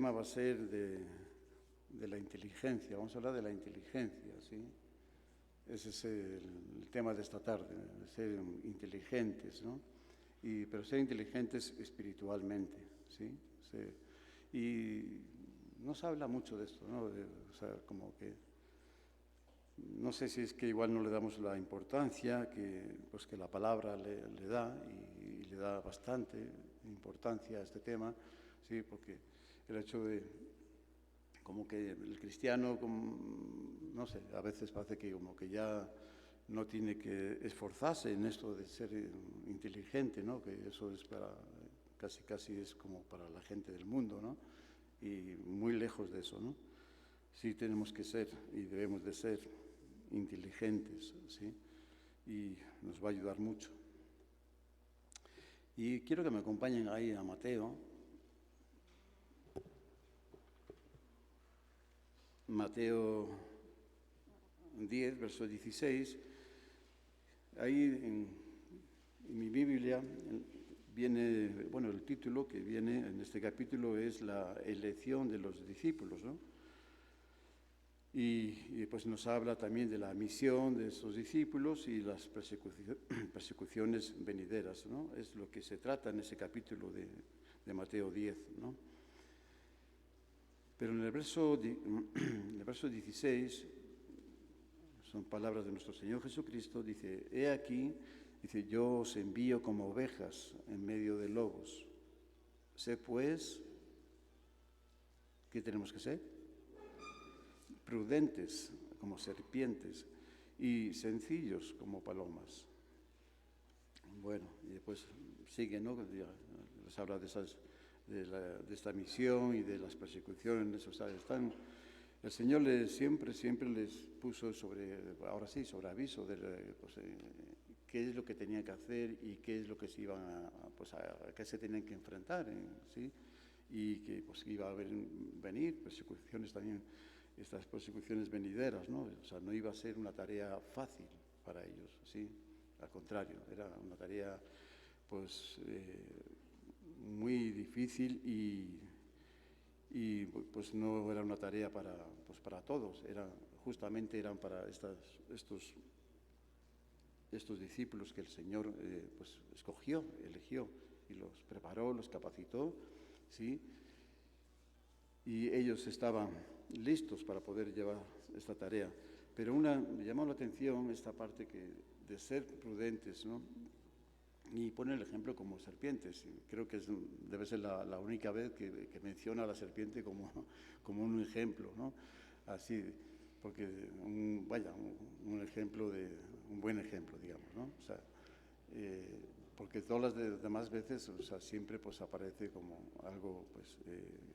tema va a ser de la inteligencia. Vamos a hablar de la inteligencia, ¿sí? Ese es el tema de esta tarde, de ser inteligentes, ¿no? Pero ser inteligentes espiritualmente, ¿sí? Y no se habla mucho de esto, ¿no? O sea, como que, no sé si es que igual no le damos la importancia pues que la palabra le da, y le da bastante importancia a este tema, ¿sí? Porque el hecho de, como que el cristiano, no sé, a veces parece que como que ya no tiene que esforzarse en esto de ser inteligente, ¿no? Que eso es casi es como para la gente del mundo, ¿no? Y muy lejos de eso, ¿no? Sí tenemos que ser y debemos de ser inteligentes, ¿sí? Y nos va a ayudar mucho. Y quiero que me acompañen ahí a Mateo. Mateo 10, verso 16. Ahí en mi Biblia viene, bueno, el título que viene en este capítulo es la elección de los discípulos, ¿no? Y pues nos habla también de la misión de esos discípulos y las persecuciones venideras, ¿no? Es lo que se trata en ese capítulo de Mateo 10, ¿no? Pero en el verso 16, son palabras de nuestro Señor Jesucristo, dice, he aquí, dice, yo os envío como ovejas en medio de lobos. Sé pues, ¿qué tenemos que ser? Prudentes como serpientes y sencillos como palomas. Bueno, y después sigue, ¿no? Les habla de esta misión y de las persecuciones. O sea, el Señor siempre les puso sobre aviso de pues, qué es lo que tenían que hacer y qué es lo que se iban a qué se tenían que enfrentar, ¿sí? Y que pues iba a venir persecuciones también, estas persecuciones venideras, ¿no? O sea, no iba a ser una tarea fácil para ellos, ¿sí? Al contrario, era una tarea pues muy difícil y pues no era una tarea para todos, justamente eran para estos discípulos que el Señor pues eligió y los preparó, los capacitó, ¿sí? Y ellos estaban listos para poder llevar esta tarea. Pero me llamó la atención esta parte de ser prudentes, ¿no? Y pone el ejemplo como serpientes. Creo que debe ser la única vez que menciona a la serpiente como un ejemplo, ¿no? Así, porque un buen ejemplo, digamos, ¿no? O sea, porque todas las demás veces, o sea, siempre pues aparece como algo pues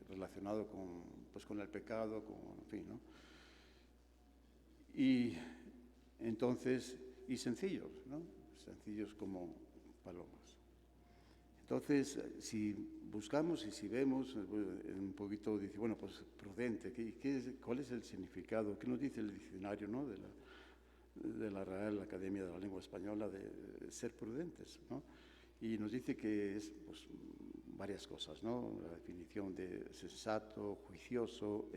relacionado con el pecado, en fin, ¿no? Y entonces, y sencillos, ¿no? Sencillos como palomas. Entonces, si buscamos y si vemos, un poquito dice, bueno, pues prudente, ¿cuál es el significado? ¿Qué nos dice el diccionario, ¿no? de la Real Academia de la Lengua Española de ser prudentes, ¿no? Y nos dice que es pues, varias cosas, ¿no? La definición de sensato, juicioso,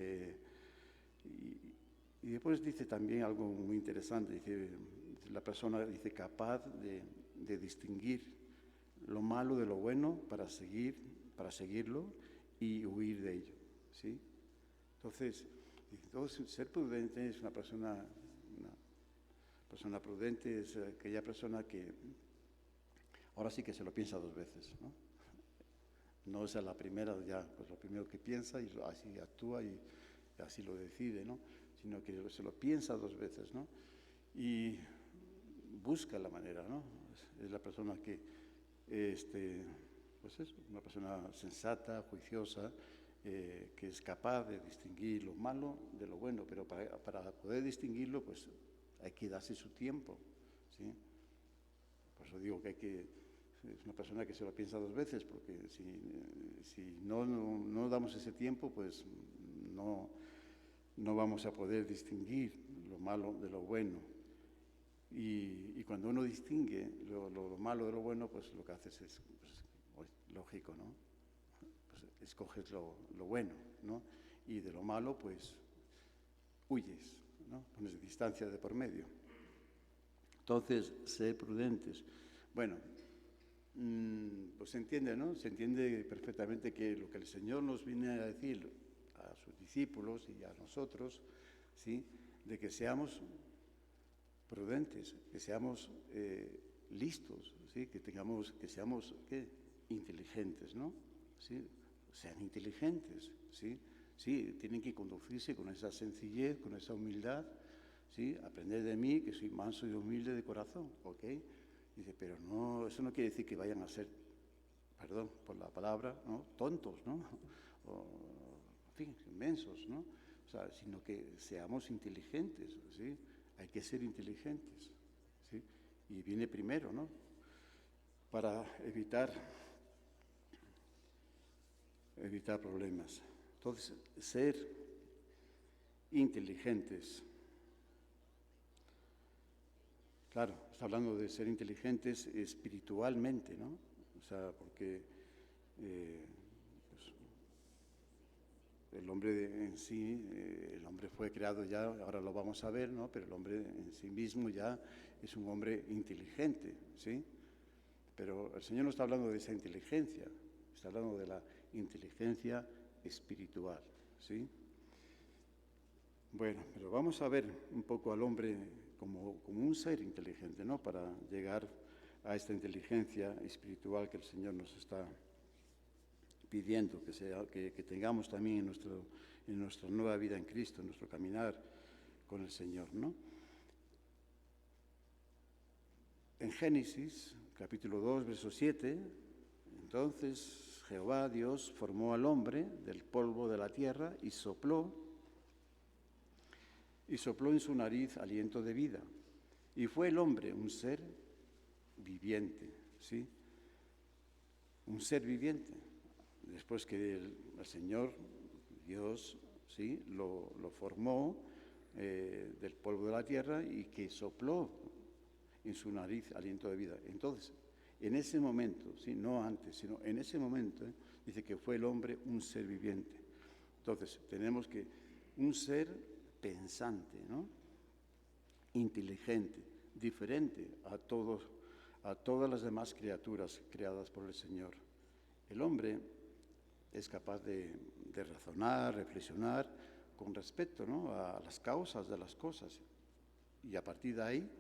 y después dice también algo muy interesante, dice, la persona dice capaz de distinguir lo malo de lo bueno para seguirlo y huir de ello, ¿sí? Entonces, ser prudente es una persona prudente, es aquella persona que ahora sí que se lo piensa dos veces, ¿no? No es a la primera ya, pues lo primero que piensa y así actúa y así lo decide, ¿no? Sino que se lo piensa dos veces, ¿no? Y busca la manera, ¿no? Es la persona que, pues es una persona sensata, juiciosa, que es capaz de distinguir lo malo de lo bueno, pero para poder distinguirlo, pues hay que darse su tiempo, ¿sí? Por eso digo que es una persona que se lo piensa dos veces, porque si no damos ese tiempo, pues no vamos a poder distinguir lo malo de lo bueno. Y cuando uno distingue lo malo de lo bueno, pues lo que haces es, pues, lógico, ¿no? Pues escoges lo bueno, ¿no? Y de lo malo, pues, huyes, ¿no? Pones distancia de por medio. Entonces, sé prudentes. Bueno, pues se entiende, ¿no? Se entiende perfectamente que lo que el Señor nos viene a decir a sus discípulos y a nosotros, ¿sí? De que seamos prudentes, que seamos listos, ¿sí? Que seamos inteligentes, ¿no? ¿Sí? Sean inteligentes, ¿sí? Sí, tienen que conducirse con esa sencillez, con esa humildad, ¿sí? Aprender de mí, que soy manso y humilde de corazón, ¿ok? Dice, pero no, eso no quiere decir que vayan a ser, perdón por la palabra, ¿no? Tontos, ¿no? O, en fin, inmensos, ¿no? O sea, sino que seamos inteligentes, ¿sí? Hay que ser inteligentes, ¿sí? Y viene primero, ¿no? Para evitar problemas. Entonces, ser inteligentes. Claro, está hablando de ser inteligentes espiritualmente, ¿no? O sea, porque pues, el hombre en sí, el hombre fue creado ya, ahora lo vamos a ver, ¿no? Pero el hombre en sí mismo ya es un hombre inteligente, ¿sí? Pero el Señor no está hablando de esa inteligencia, está hablando de la inteligencia espiritual, ¿sí? Bueno, pero vamos a ver un poco al hombre como un ser inteligente, ¿no? Para llegar a esta inteligencia espiritual que el Señor nos está pidiendo, que tengamos también en nuestra nueva vida en Cristo, en nuestro caminar con el Señor, ¿no? En Génesis, capítulo 2, verso 7, entonces Jehová Dios formó al hombre del polvo de la tierra y sopló en su nariz aliento de vida. Y fue el hombre un ser viviente, ¿sí? Un ser viviente. Después que el Señor, Dios, ¿sí? Lo formó del polvo de la tierra y que sopló en su nariz aliento de vida. Entonces, en ese momento, ¿sí? No antes, sino en ese momento, dice que fue el hombre un ser viviente. Entonces, tenemos que un ser pensante, ¿no? Inteligente, diferente a todas las demás criaturas creadas por el Señor. El hombre es capaz de razonar, reflexionar con respecto, ¿no? A las causas de las cosas y a partir de ahí,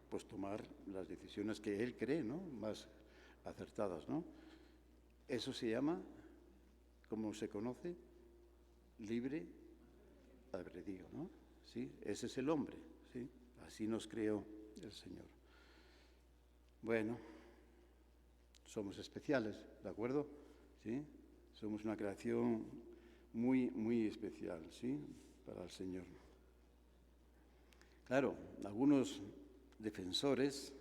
pues tomar las decisiones que él cree, ¿no? Más acertadas, ¿no? Eso se llama, ¿cómo se conoce? Libre albedrío, ¿no? ¿Sí? Ese es el hombre, ¿sí? Así nos creó el Señor. Bueno, somos especiales, ¿de acuerdo? ¿Sí? Somos una creación muy, muy especial, ¿sí? Para el Señor. Claro, algunos defensores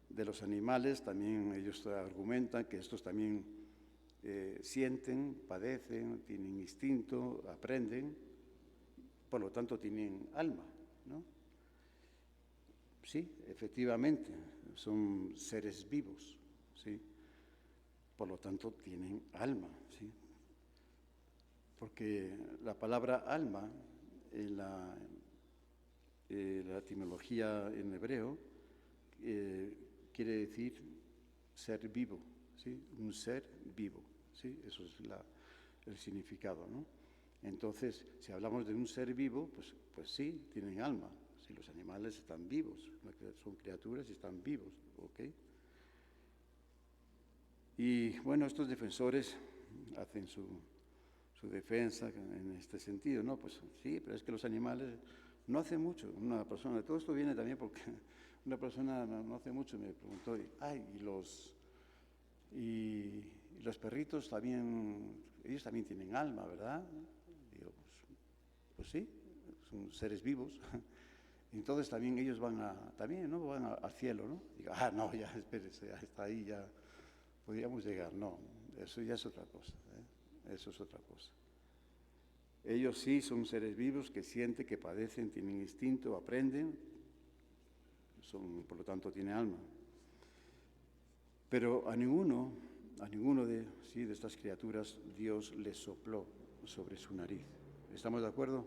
de los animales también ellos argumentan que estos también sienten, padecen, tienen instinto, aprenden, por lo tanto tienen alma, ¿no? Sí, efectivamente, son seres vivos, ¿sí? Por lo tanto tienen alma, ¿sí? Porque la palabra alma en la etimología en hebreo quiere decir ser vivo, ¿sí? Un ser vivo, ¿sí? Eso es el significado, ¿no? Entonces, si hablamos de un ser vivo, pues sí, tienen alma. Si los animales están vivos, son criaturas y están vivos, ¿ok? Y bueno, estos defensores hacen su defensa en este sentido, ¿no? Pues sí, pero es que los animales no hacen mucho. Una persona, todo esto viene también porque una persona no hace mucho me preguntó, y los perritos también, ellos también tienen alma, ¿verdad? Digo, pues sí, son seres vivos. Entonces también ellos van al cielo, ¿no? Digo, no, ya, espérese, hasta ahí ya podríamos llegar. No, eso ya es otra cosa, ¿eh? Eso es otra cosa. Ellos sí son seres vivos que sienten, que padecen, tienen instinto, aprenden, por lo tanto tienen alma. Pero a ninguno a ninguno de estas criaturas Dios le sopló sobre su nariz. ¿Estamos de acuerdo?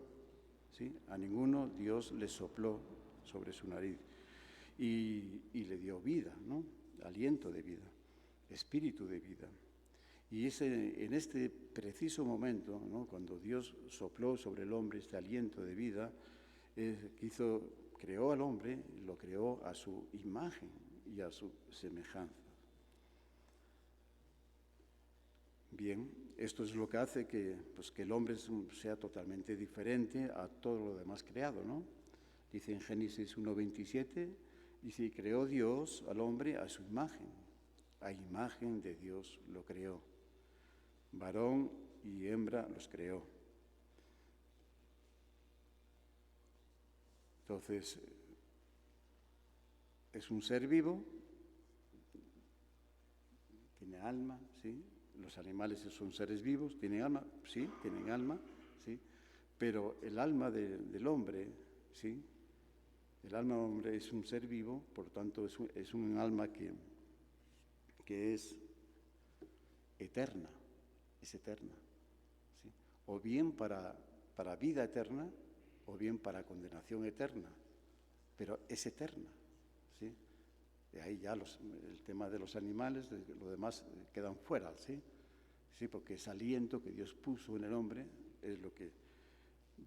¿Sí? A ninguno Dios le sopló sobre su nariz y le dio vida, ¿no? Aliento de vida, espíritu de vida. Y en este preciso momento, ¿no?, cuando Dios sopló sobre el hombre este aliento de vida, creó al hombre, lo creó a su imagen y a su semejanza. Bien, esto es lo que hace que el hombre sea totalmente diferente a todo lo demás creado, ¿no? Dice en Génesis 1:27, dice, y creó Dios al hombre a su imagen, a imagen de Dios lo creó. Varón y hembra los creó. Entonces, es un ser vivo, tiene alma, ¿sí? Los animales son seres vivos, tienen alma, sí, tienen alma, ¿sí? Pero el alma del hombre, ¿sí? El alma del hombre es un ser vivo, por tanto es un alma que es eterna, ¿sí? O bien para vida eterna, o bien para condenación eterna, pero es eterna, ¿sí? De ahí ya el tema de los animales, lo demás quedan fuera, ¿sí? Sí, porque ese aliento que Dios puso en el hombre es lo que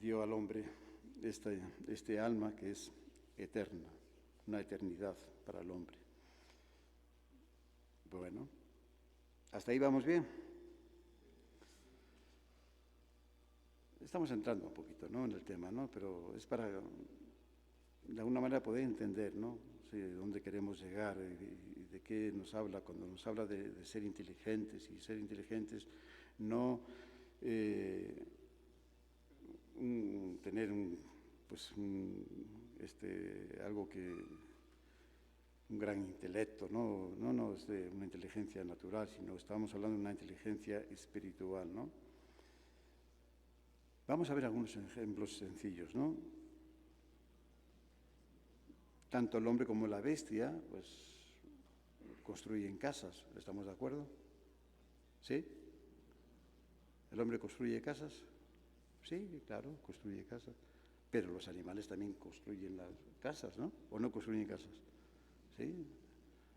dio al hombre este alma que es eterna, una eternidad para el hombre. Bueno, hasta ahí vamos bien. Estamos entrando un poquito, ¿no?, en el tema, ¿no?, pero es para de alguna manera poder entender, ¿no?, sí, de dónde queremos llegar y de qué nos habla cuando nos habla de ser inteligentes, y ser inteligentes no tener algo un gran intelecto, no es de una inteligencia natural, sino estamos hablando de una inteligencia espiritual, ¿no? Vamos a ver algunos ejemplos sencillos, ¿no? Tanto el hombre como la bestia, construyen casas, ¿estamos de acuerdo? ¿Sí? ¿El hombre construye casas? Sí, claro, construye casas. Pero los animales también construyen las casas, ¿no? ¿O no construyen casas? Sí,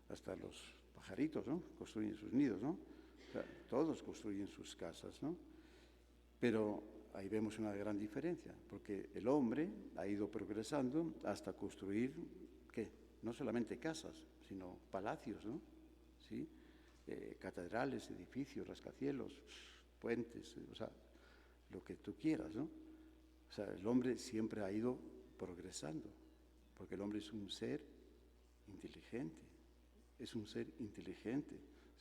hasta los pajaritos, ¿no?, construyen sus nidos, ¿no? O sea, todos construyen sus casas, ¿no? Pero ahí vemos una gran diferencia, porque el hombre ha ido progresando hasta construir, ¿qué? No solamente casas, sino palacios, ¿no? ¿Sí? Catedrales, edificios, rascacielos, puentes, o sea, lo que tú quieras, ¿no? O sea, el hombre siempre ha ido progresando, porque el hombre es un ser inteligente,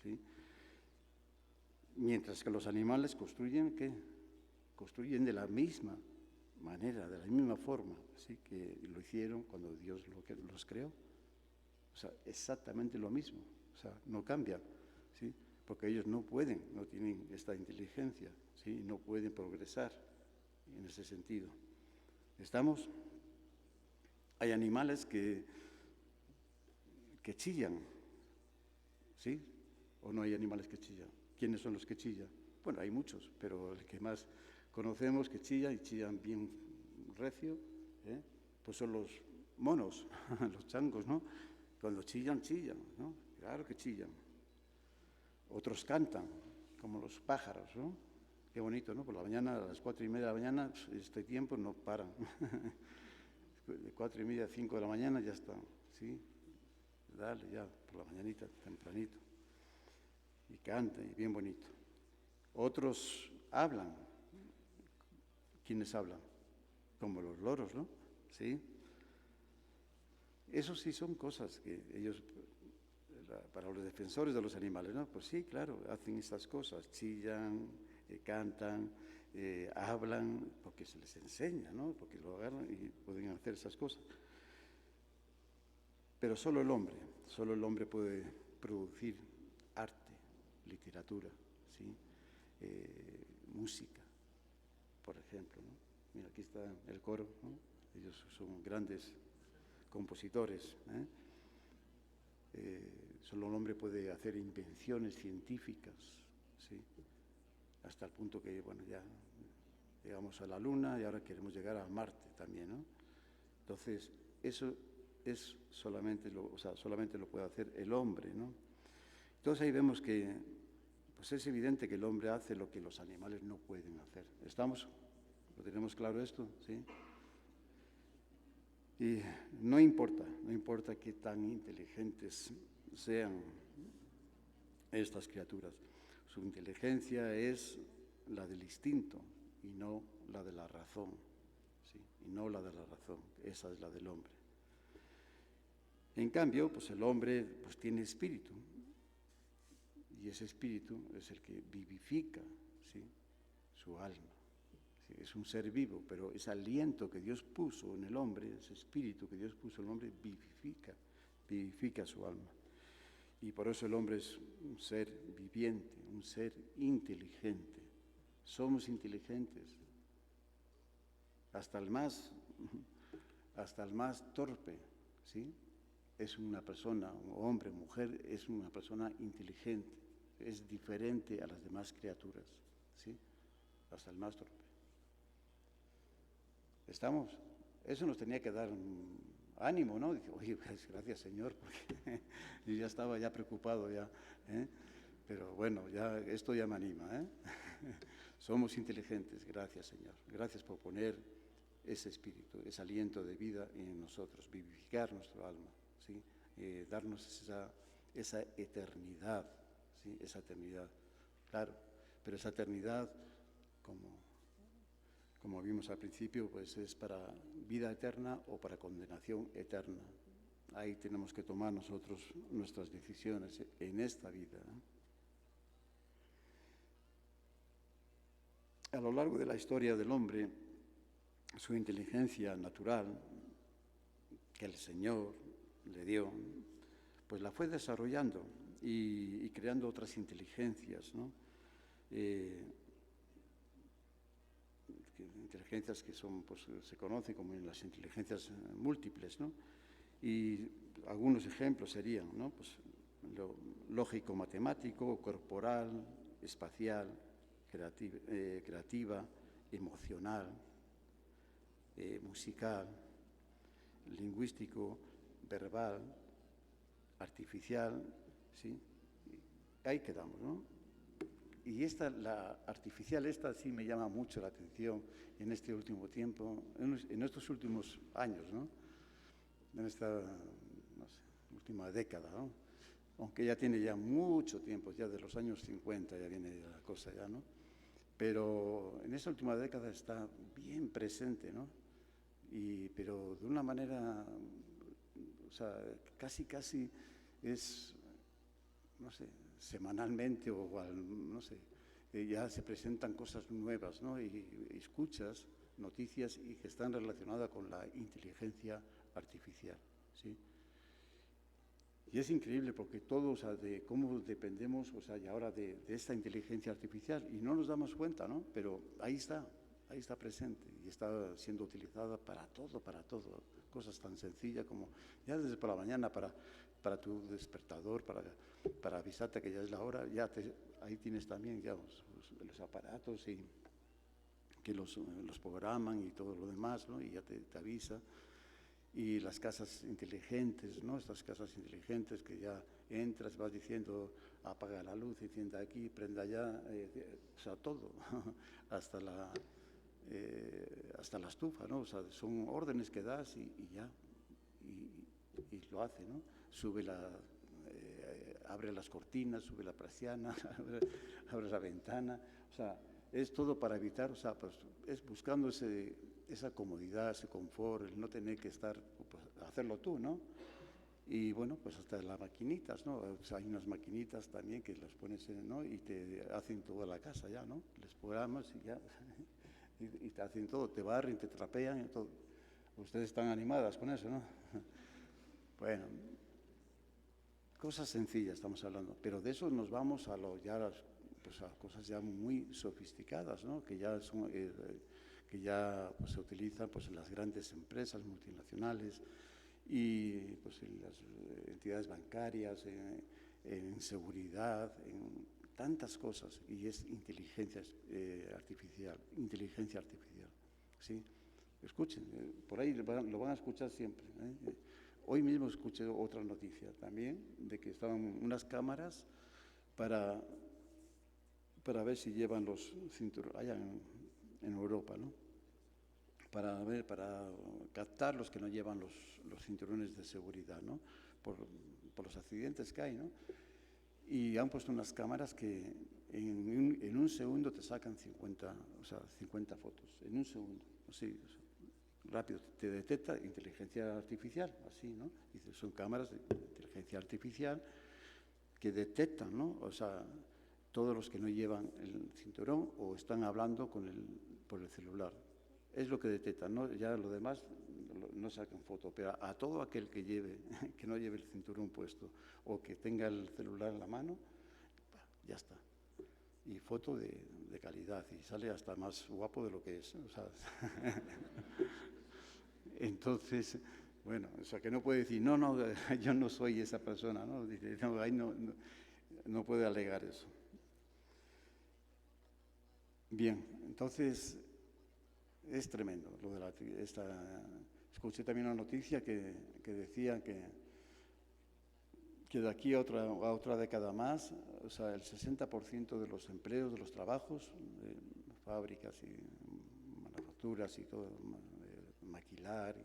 ¿sí? Mientras que los animales construyen, ¿qué? Construyen de la misma manera, de la misma forma, ¿sí?, que lo hicieron cuando Dios los creó. O sea, exactamente lo mismo, o sea, no cambia, ¿sí?, porque ellos no tienen esta inteligencia, ¿sí?, no pueden progresar en ese sentido. ¿Estamos? Hay animales que chillan, ¿sí? ¿O no hay animales que chillan? ¿Quiénes son los que chillan? Bueno, hay muchos, pero el que más conocemos que chillan, y chillan bien recio, pues son los monos, los changos, ¿no? Cuando chillan, ¿no? Claro que chillan. Otros cantan, como los pájaros, ¿no? Qué bonito, ¿no? Por la mañana, a las 4:30 de la mañana, este tiempo no paran. De 4:30 a 5 de la mañana ya están, ¿sí? Dale ya, por la mañanita, tempranito. Y cantan, y bien bonito. Otros hablan. ¿Quiénes hablan? Como los loros, ¿no? ¿Sí? Eso sí son cosas que ellos, para los defensores de los animales, ¿no? Pues sí, claro, hacen estas cosas, chillan, cantan, hablan, porque se les enseña, ¿no? Porque lo agarran y pueden hacer esas cosas. Pero solo el hombre puede producir arte, literatura, ¿sí? Música, por ejemplo, ¿no? Mira, aquí está el coro, ¿no? Ellos son grandes compositores, solo el hombre puede hacer invenciones científicas, ¿sí? Hasta el punto que, bueno, ya llegamos a la Luna y ahora queremos llegar a Marte también, ¿no? Entonces, eso es solamente lo puede hacer el hombre, ¿no? Entonces ahí vemos que, pues es evidente que el hombre hace lo que los animales no pueden hacer. ¿Lo tenemos claro esto? ¿Sí? Y no importa qué tan inteligentes sean estas criaturas. Su inteligencia es la del instinto y no la de la razón. ¿Sí? Y no la de la razón, esa es la del hombre. En cambio, pues el hombre pues tiene espíritu, y ese espíritu es el que vivifica, ¿sí?, su alma. ¿Sí? Es un ser vivo, pero ese aliento que Dios puso en el hombre, ese espíritu que Dios puso en el hombre, vivifica su alma. Y por eso el hombre es un ser viviente, un ser inteligente. Somos inteligentes. Hasta el más torpe, ¿sí?, es una persona, un hombre, mujer, es una persona inteligente, es diferente a las demás criaturas, ¿sí? Hasta el más torpe. ¿Estamos? Eso nos tenía que dar ánimo, ¿no? Dice, oye, pues, gracias, Señor, porque yo ya estaba ya preocupado ya, ¿eh? Pero bueno, ya esto ya me anima, ¿eh? Somos inteligentes, gracias, Señor. Gracias por poner ese espíritu, ese aliento de vida en nosotros, vivificar nuestro alma, ¿sí? Darnos esa eternidad, ¿sí? Esa eternidad, claro, pero esa eternidad, como vimos al principio, pues es para vida eterna o para condenación eterna. Ahí tenemos que tomar nosotros nuestras decisiones en esta vida, ¿eh? A lo largo de la historia del hombre, su inteligencia natural, que el Señor le dio, pues la fue desarrollando y creando otras inteligencias, ¿no? Inteligencias que son, pues, se conocen como las inteligencias múltiples, ¿no? Y algunos ejemplos serían, ¿no?, pues, lo lógico, matemático, corporal, espacial, creativa, emocional, musical, lingüístico, verbal, artificial, ¿sí? Ahí quedamos, ¿no? Y la artificial, sí me llama mucho la atención en este último tiempo, en estos últimos años, ¿no? En esta, no sé, última década, ¿no? Aunque ya tiene ya mucho tiempo, ya de los años 50 ya viene la cosa ya, ¿no? Pero en esta última década está bien presente, ¿no? Pero de una manera, o sea, casi es, no sé, semanalmente no sé, ya se presentan cosas nuevas, ¿no? Y escuchas noticias y que están relacionadas con la inteligencia artificial, ¿sí? Y es increíble porque todos, o sea, de cómo dependemos, o sea, y ahora de esta inteligencia artificial, y no nos damos cuenta, ¿no? Pero ahí está presente y está siendo utilizada para todo, cosas tan sencillas como ya desde por la mañana para tu despertador, para avisarte que ya es la hora, ahí tienes también ya los aparatos y que los programan y todo lo demás, ¿no? Y ya te avisa. Y las casas inteligentes, ¿no? Estas casas inteligentes que ya entras, vas diciendo, apaga la luz, encienda aquí, prenda allá, o sea, todo, hasta la estufa, ¿no? O sea, son órdenes que das y ya, y lo hace, ¿no? Abre las cortinas, sube la persiana, abre la ventana, o sea, es todo para evitar, o sea, pues es buscando esa comodidad, ese confort, el no tener que estar, pues, hacerlo tú, ¿no? Y bueno, pues hasta las maquinitas, ¿no? O sea, hay unas maquinitas también que las pones, ¿no? Y te hacen toda la casa ya, ¿no? Les programas y ya, y te hacen todo, te barren, te trapean y todo. Ustedes están animadas con eso, ¿no? Bueno, cosas sencillas estamos hablando, pero de eso nos vamos a pues a cosas ya muy sofisticadas, ¿no? Que ya son, pues, se utilizan, pues, en las grandes empresas multinacionales y pues en las entidades bancarias, en seguridad, en tantas cosas, y es inteligencia artificial, ¿sí? Escuchen, por ahí lo van a escuchar siempre, ¿eh? Hoy mismo escuché otra noticia también, de que estaban unas cámaras para ver si llevan los cinturones, allá en Europa, ¿no? Para captar los que no llevan los cinturones de seguridad, ¿no? Por los accidentes que hay, ¿no? Y han puesto unas cámaras que en un segundo te sacan 50 fotos, en un segundo, así, rápido, te detecta inteligencia artificial, así, ¿no? Dice, son cámaras de inteligencia artificial que detectan, ¿no? O sea, todos los que no llevan el cinturón o están hablando por el celular. Es lo que detectan, ¿no? Ya lo demás no sacan foto, pero a todo aquel que no lleve el cinturón puesto o que tenga el celular en la mano, ya está. Y foto de calidad, y sale hasta más guapo de lo que es, o sea, entonces, bueno, o sea, que no puede decir, no, yo no soy esa persona, ¿no? Dice, no, ahí no puede alegar eso. Bien, entonces, es tremendo lo de escuché también una noticia que decía que de aquí a otra década más, o sea, el 60% de los empleos, de los trabajos, fábricas y manufacturas y todo, maquilar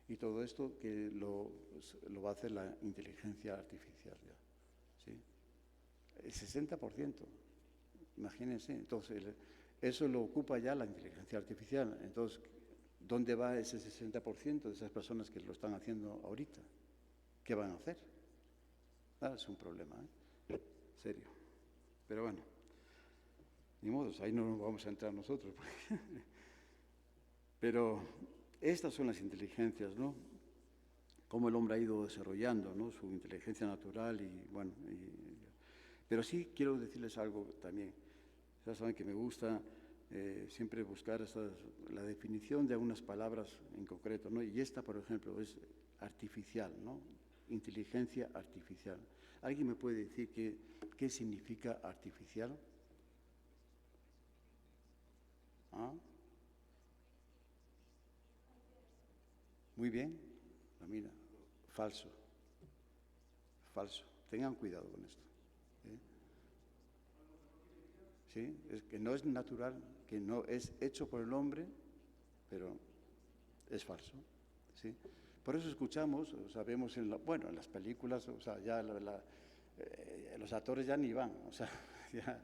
y todo esto, que lo va a hacer la inteligencia artificial ya, ¿sí? El 60%, imagínense. Entonces, eso lo ocupa ya la inteligencia artificial. Entonces, ¿dónde va ese 60% de esas personas que lo están haciendo ahorita? ¿Qué van a hacer? Es un problema, ¿eh? Serio. Pero bueno, ni modo, ahí no nos vamos a entrar nosotros. Pero estas son las inteligencias, ¿no? Cómo el hombre ha ido desarrollando, ¿no? Su inteligencia natural y, bueno, pero sí quiero decirles algo también. Ya saben que me gusta siempre buscar la definición de algunas palabras en concreto, ¿no? Y esta, por ejemplo, es artificial, ¿no? Inteligencia artificial. ¿Alguien me puede decir qué significa artificial? ¿Ah? Muy bien, mira, falso. Tengan cuidado con esto. ¿Sí? Es que no es natural, que no es hecho por el hombre, pero es falso, ¿sí? Por eso escuchamos, o sea, vemos en las películas, o sea, ya los actores ya ni van, o sea, ya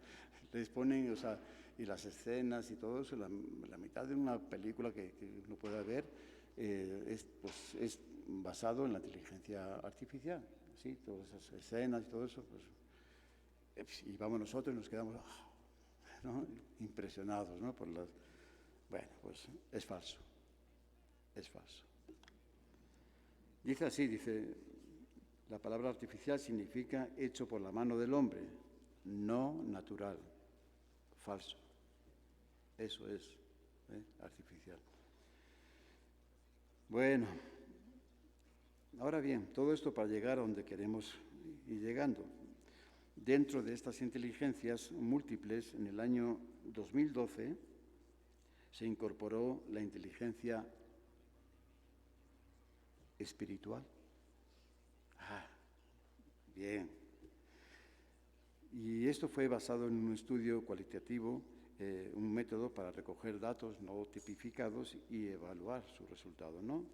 les ponen, o sea, y las escenas y todo eso, la mitad de una película que uno pueda ver es basado en la inteligencia artificial, ¿sí? Todas esas escenas y todo eso, pues, y vamos nosotros y nos quedamos, ¿no? Impresionados, ¿no? Bueno, pues es falso. Dice así, la palabra artificial significa hecho por la mano del hombre, no natural, falso. Eso es, artificial. Bueno, ahora bien, todo esto para llegar a donde queremos ir llegando. Dentro de estas inteligencias múltiples, en el año 2012 se incorporó la inteligencia espiritual. Bien. Y esto fue basado en un estudio cualitativo, un método para recoger datos no tipificados y evaluar su resultado, ¿no?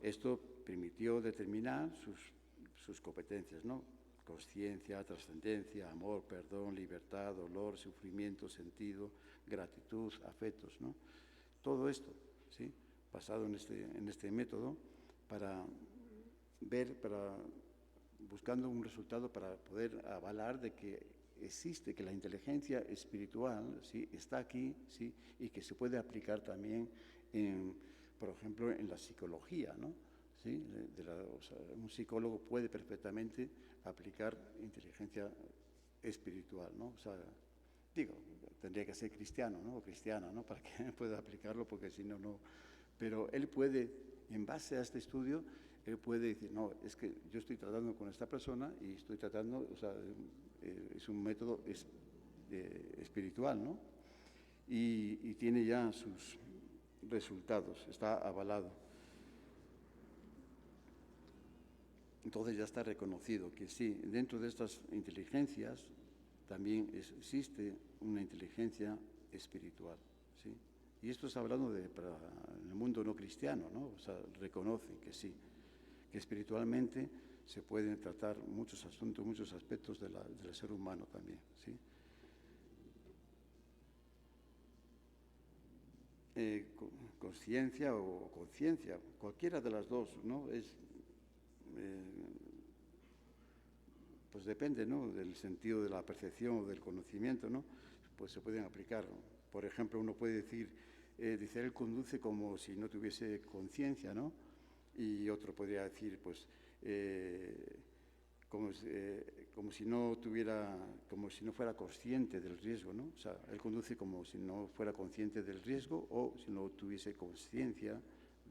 Esto permitió determinar sus competencias, ¿no? Consciencia, trascendencia, amor, perdón, libertad, dolor, sufrimiento, sentido, gratitud, afectos, ¿no? Todo esto, ¿sí? Basado en este método buscando un resultado para poder avalar de que existe, que la inteligencia espiritual, ¿sí? Está aquí, ¿sí? Y que se puede aplicar también, por ejemplo, en la psicología, ¿no? ¿Sí? Un psicólogo puede perfectamente aplicar inteligencia espiritual, ¿no? O sea, tendría que ser cristiano, ¿no? O cristiana, ¿no? Para que pueda aplicarlo, porque si no, no. Pero él puede, en base a este estudio, él puede decir, no, es que yo estoy tratando con esta persona y estoy tratando, o sea, es un método espiritual, ¿no? Y tiene ya sus resultados, está avalado. Entonces ya está reconocido que sí, dentro de estas inteligencias también existe una inteligencia espiritual, ¿sí? Y esto está hablando para el mundo no cristiano, ¿no? O sea, reconocen que sí, que espiritualmente se pueden tratar muchos asuntos, muchos aspectos del ser humano también, ¿sí? Consciencia o conciencia, cualquiera de las dos, ¿no? Pues depende, ¿no?, del sentido de la percepción o del conocimiento, ¿no? Pues se pueden aplicar. Por ejemplo, uno puede decir, dice, él conduce como si no tuviese conciencia, ¿no? Y otro podría decir, pues, como si no fuera consciente del riesgo, ¿no? O sea, él conduce como si no fuera consciente del riesgo o si no tuviese conciencia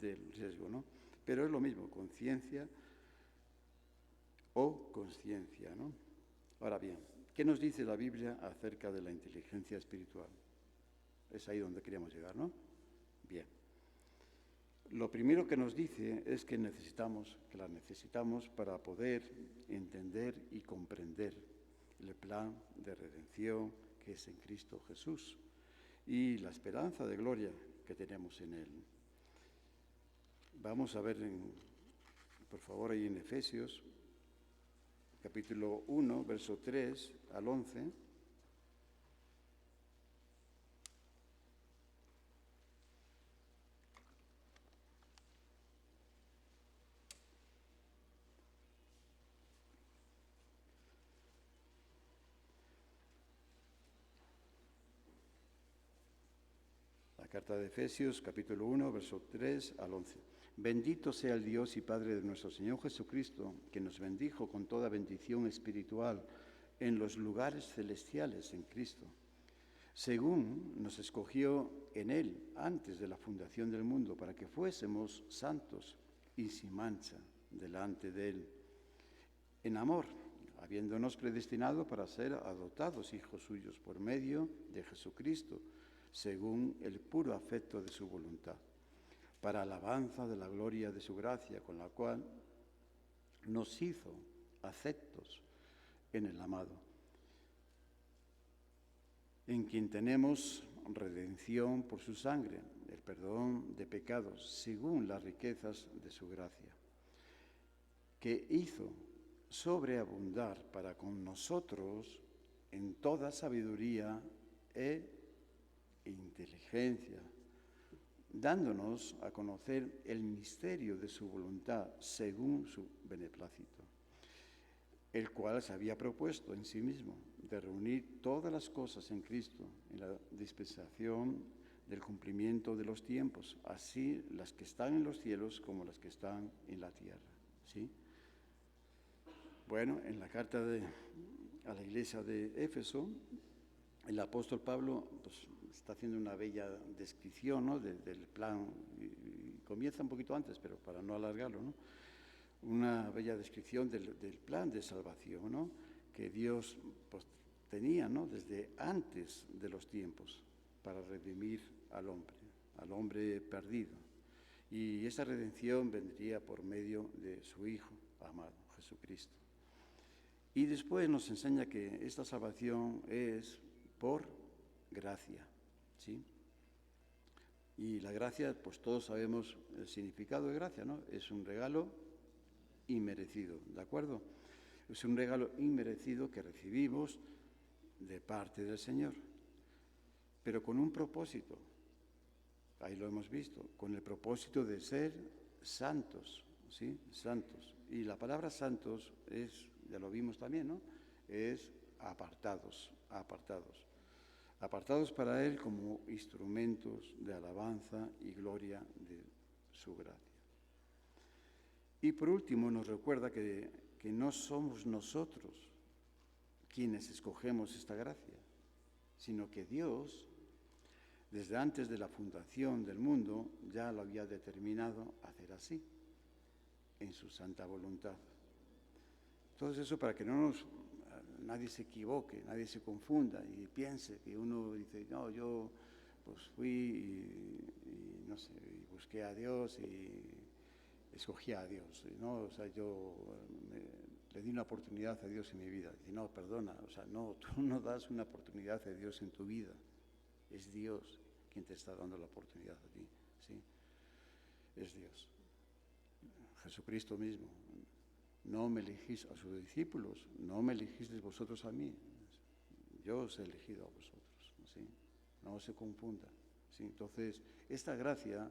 del riesgo, ¿no? Pero es lo mismo, conciencia o consciencia, ¿no? Ahora bien, ¿qué nos dice la Biblia acerca de la inteligencia espiritual? Es ahí donde queríamos llegar, ¿no? Bien. Lo primero que nos dice es que la necesitamos para poder entender y comprender el plan de redención que es en Cristo Jesús y la esperanza de gloria que tenemos en Él. Vamos a ver, por favor, ahí en Efesios, capítulo 1, verso 3 al 11. La carta de Efesios, capítulo 1, verso 3 al 11. Bendito sea el Dios y Padre de nuestro Señor Jesucristo, que nos bendijo con toda bendición espiritual en los lugares celestiales en Cristo, según nos escogió en Él antes de la fundación del mundo, para que fuésemos santos y sin mancha delante de Él, en amor, habiéndonos predestinado para ser adoptados hijos suyos por medio de Jesucristo, según el puro afecto de su voluntad, para alabanza de la gloria de su gracia, con la cual nos hizo aceptos en el amado, en quien tenemos redención por su sangre, el perdón de pecados, según las riquezas de su gracia, que hizo sobreabundar para con nosotros en toda sabiduría e inteligencia, dándonos a conocer el misterio de su voluntad según su beneplácito, el cual se había propuesto en sí mismo de reunir todas las cosas en Cristo, en la dispensación del cumplimiento de los tiempos, así las que están en los cielos como las que están en la tierra. ¿Sí? Bueno, en la carta a la iglesia de Éfeso, el apóstol Pablo pues, está haciendo una bella descripción, ¿no?, del plan, y comienza un poquito antes, pero para no alargarlo, ¿no?, una bella descripción del plan de salvación, ¿no?, que Dios pues, tenía, ¿no?, desde antes de los tiempos para redimir al hombre perdido. Y esa redención vendría por medio de su Hijo amado, Jesucristo. Y después nos enseña que esta salvación es por gracia, ¿sí? Y la gracia, pues todos sabemos el significado de gracia, ¿no? Es un regalo inmerecido, ¿de acuerdo? Es un regalo inmerecido que recibimos de parte del Señor, pero con un propósito, ahí lo hemos visto, con el propósito de ser santos, ¿sí? Santos. Y la palabra santos es, ya lo vimos también, ¿no?, es apartados para Él como instrumentos de alabanza y gloria de su gracia. Y por último nos recuerda que no somos nosotros quienes escogemos esta gracia, sino que Dios, desde antes de la fundación del mundo, ya lo había determinado hacer así. en su santa voluntad. Todo eso para que nadie se equivoque, nadie se confunda y piense que uno dice, no, yo pues fui y no sé, y busqué a Dios y escogí a Dios, ¿no? O sea, yo le di una oportunidad a Dios en mi vida. Y no, perdona, o sea, no, tú no das una oportunidad a Dios en tu vida. Es Dios quien te está dando la oportunidad a ti, ¿sí? Es Dios. Jesucristo mismo. No me elegís a sus discípulos, no me elegisteis vosotros a mí. Yo os he elegido a vosotros, ¿sí? No se confunda, ¿sí? Entonces, esta gracia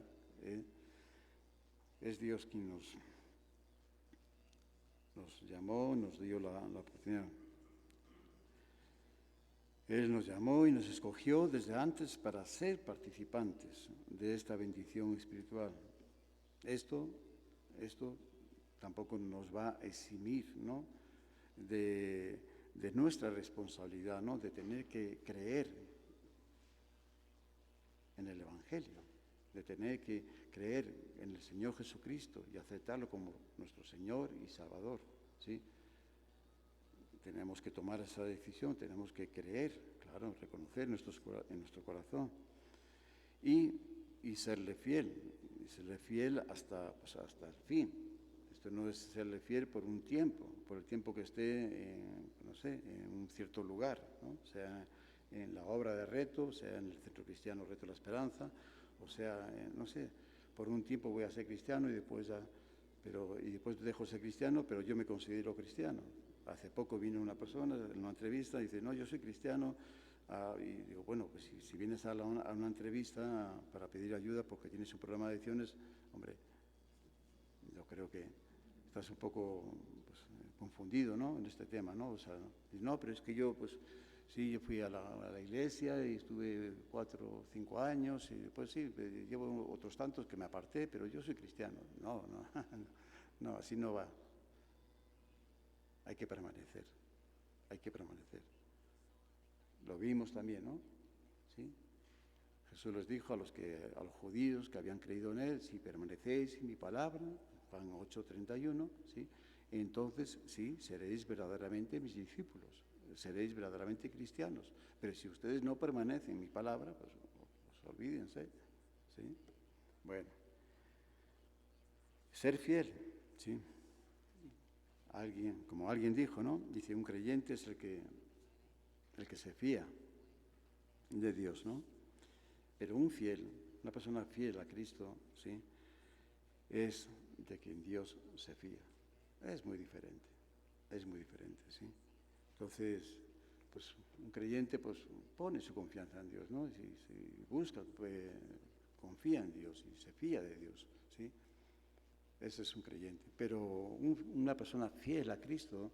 es Dios quien nos llamó, nos dio la oportunidad. Él nos llamó y nos escogió desde antes para ser participantes de esta bendición espiritual. Esto tampoco nos va a eximir, ¿no?, de nuestra responsabilidad, ¿no?, de tener que creer en el Evangelio, de tener que creer en el Señor Jesucristo y aceptarlo como nuestro Señor y Salvador, ¿sí? Tenemos que tomar esa decisión, tenemos que creer, claro, reconocer en nuestro corazón y serle fiel hasta el fin. Esto no es serle fiel por un tiempo, por el tiempo que esté, en un cierto lugar, ¿no? Sea en la obra de Reto, sea en el Centro Cristiano Reto de la Esperanza, o sea, por un tiempo voy a ser cristiano y después dejo de ser cristiano, pero yo me considero cristiano. Hace poco vino una persona en una entrevista y dice, no, yo soy cristiano, y digo, bueno, pues si vienes a una entrevista para pedir ayuda porque tienes un programa de adicciones, hombre, yo creo que estás un poco confundido, ¿no?, en este tema, ¿no? O sea, no, pero es que yo, pues, sí, yo fui a la iglesia y estuve 4 o 5 años y después sí, llevo otros tantos que me aparté, pero yo soy cristiano. No, así no va. Hay que permanecer. Lo vimos también, ¿no? ¿Sí? Jesús les dijo a los judíos que habían creído en Él, si permanecéis en mi palabra, Juan 8:31, ¿sí?, entonces sí, seréis verdaderamente mis discípulos, seréis verdaderamente cristianos. Pero si ustedes no permanecen en mi palabra, pues olvídense, ¿sí? Bueno, ser fiel, ¿sí? Como alguien dijo, ¿no? Dice, un creyente es el que se fía de Dios, ¿no? Pero una persona fiel a Cristo, ¿sí?, es de quien Dios se fía. Es muy diferente, ¿sí? Entonces, pues un creyente pues pone su confianza en Dios, ¿no? Si busca, pues confía en Dios y se fía de Dios, ¿sí? Ese es un creyente. Pero una persona fiel a Cristo,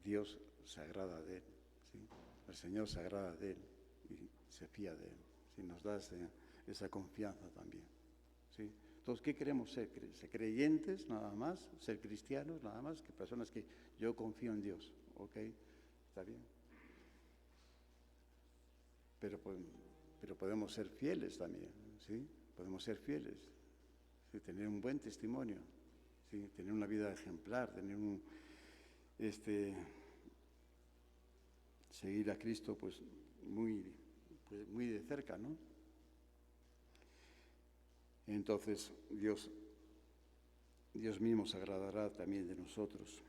Dios se agrada de él, ¿sí? El Señor se agrada de él y se fía de él, ¿sí? Nos da esa confianza también, ¿sí? Entonces, ¿qué queremos ser? ¿Ser creyentes nada más? ¿Ser cristianos nada más? Que personas que yo confío en Dios, ¿ok? Está bien. Pero podemos ser fieles también, ¿sí? Podemos ser fieles, ¿sí? Tener un buen testimonio, ¿sí? Tener una vida ejemplar, seguir a Cristo pues muy de cerca, ¿no? Entonces Dios mismo se agradará también de nosotros.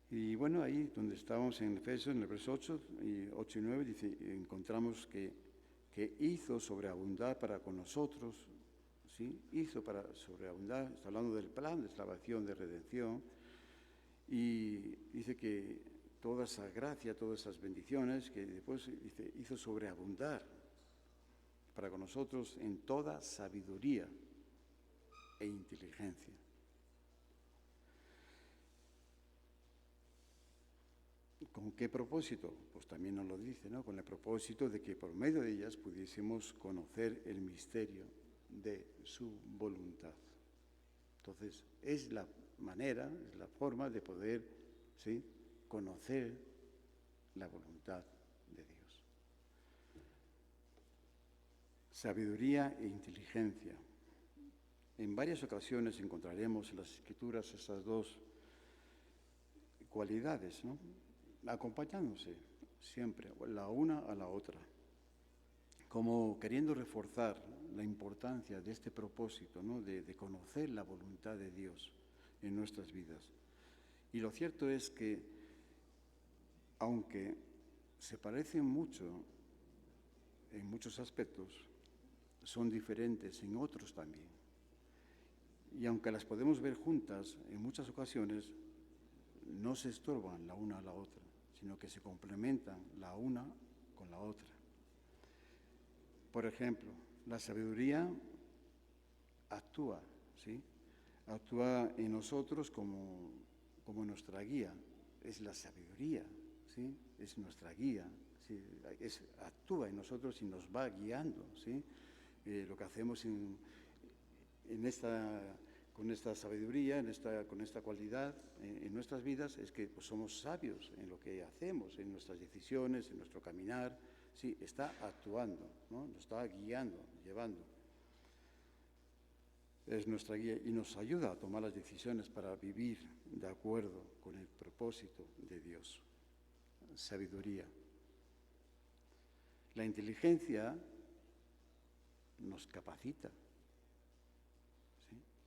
Y bueno, ahí donde estábamos en Efesios, en el verso 8 y 9, dice, encontramos que hizo sobreabundar para con nosotros, ¿sí? Hizo para sobreabundar, está hablando del plan de salvación, de redención, y dice que toda esa gracia, todas esas bendiciones, que después dice, hizo sobreabundar para con nosotros en toda sabiduría e inteligencia. ¿Con qué propósito? Pues también nos lo dice, ¿no? Con el propósito de que por medio de ellas pudiésemos conocer el misterio de su voluntad. Entonces, es la manera, es la forma de poder, ¿sí?, conocer la voluntad de Dios. sabiduría e inteligencia. En varias ocasiones encontraremos en las Escrituras estas dos cualidades, ¿no? Acompañándose siempre, la una a la otra, como queriendo reforzar la importancia de este propósito, ¿no? de conocer la voluntad de Dios en nuestras vidas. Y lo cierto es que, aunque se parecen mucho en muchos aspectos, son diferentes en otros también. Y aunque las podemos ver juntas, en muchas ocasiones no se estorban la una a la otra, sino que se complementan la una con la otra. Por ejemplo, la sabiduría actúa, ¿sí? Actúa en nosotros como nuestra guía. Es la sabiduría, ¿sí? Es nuestra guía, ¿sí? Actúa en nosotros y nos va guiando, ¿sí? Lo que hacemos con esta sabiduría, con esta cualidad en nuestras vidas es que pues, somos sabios en lo que hacemos, en nuestras decisiones, en nuestro caminar. Sí, está actuando, ¿no? Nos está guiando, llevando. Es nuestra guía y nos ayuda a tomar las decisiones para vivir de acuerdo con el propósito de Dios. Sabiduría. La inteligencia nos capacita.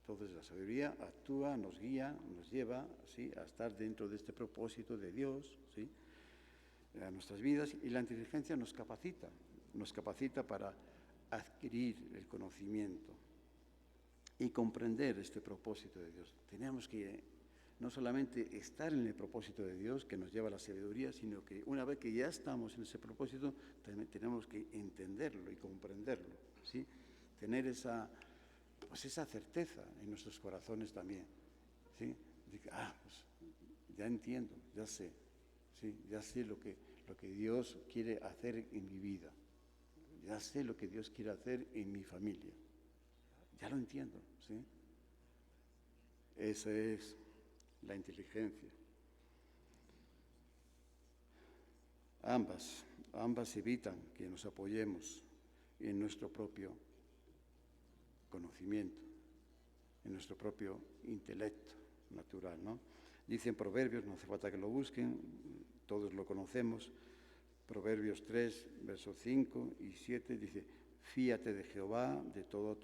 Entonces la sabiduría actúa, nos guía, nos lleva, ¿sí? A estar dentro de este propósito de Dios, ¿sí? A nuestras vidas, y la inteligencia nos capacita para adquirir el conocimiento y comprender este propósito de Dios. Tenemos que no solamente estar en el propósito de Dios que nos lleva a la sabiduría, sino que una vez que ya estamos en ese propósito, también tenemos que entenderlo y comprenderlo, ¿sí? Tener esa certeza en nuestros corazones también, ¿sí? Pues ya entiendo, ya sé, ¿sí? Ya sé lo que Dios quiere hacer en mi vida, ya sé lo que Dios quiere hacer en mi familia, ya lo entiendo, ¿sí? Esa es la inteligencia. Ambas evitan que nos apoyemos en nuestro propio conocimiento, en nuestro propio intelecto natural, ¿no? Dicen Proverbios, no hace falta que lo busquen, todos lo conocemos, Proverbios 3, versos 5 y 7, dice: fíate de Jehová de todo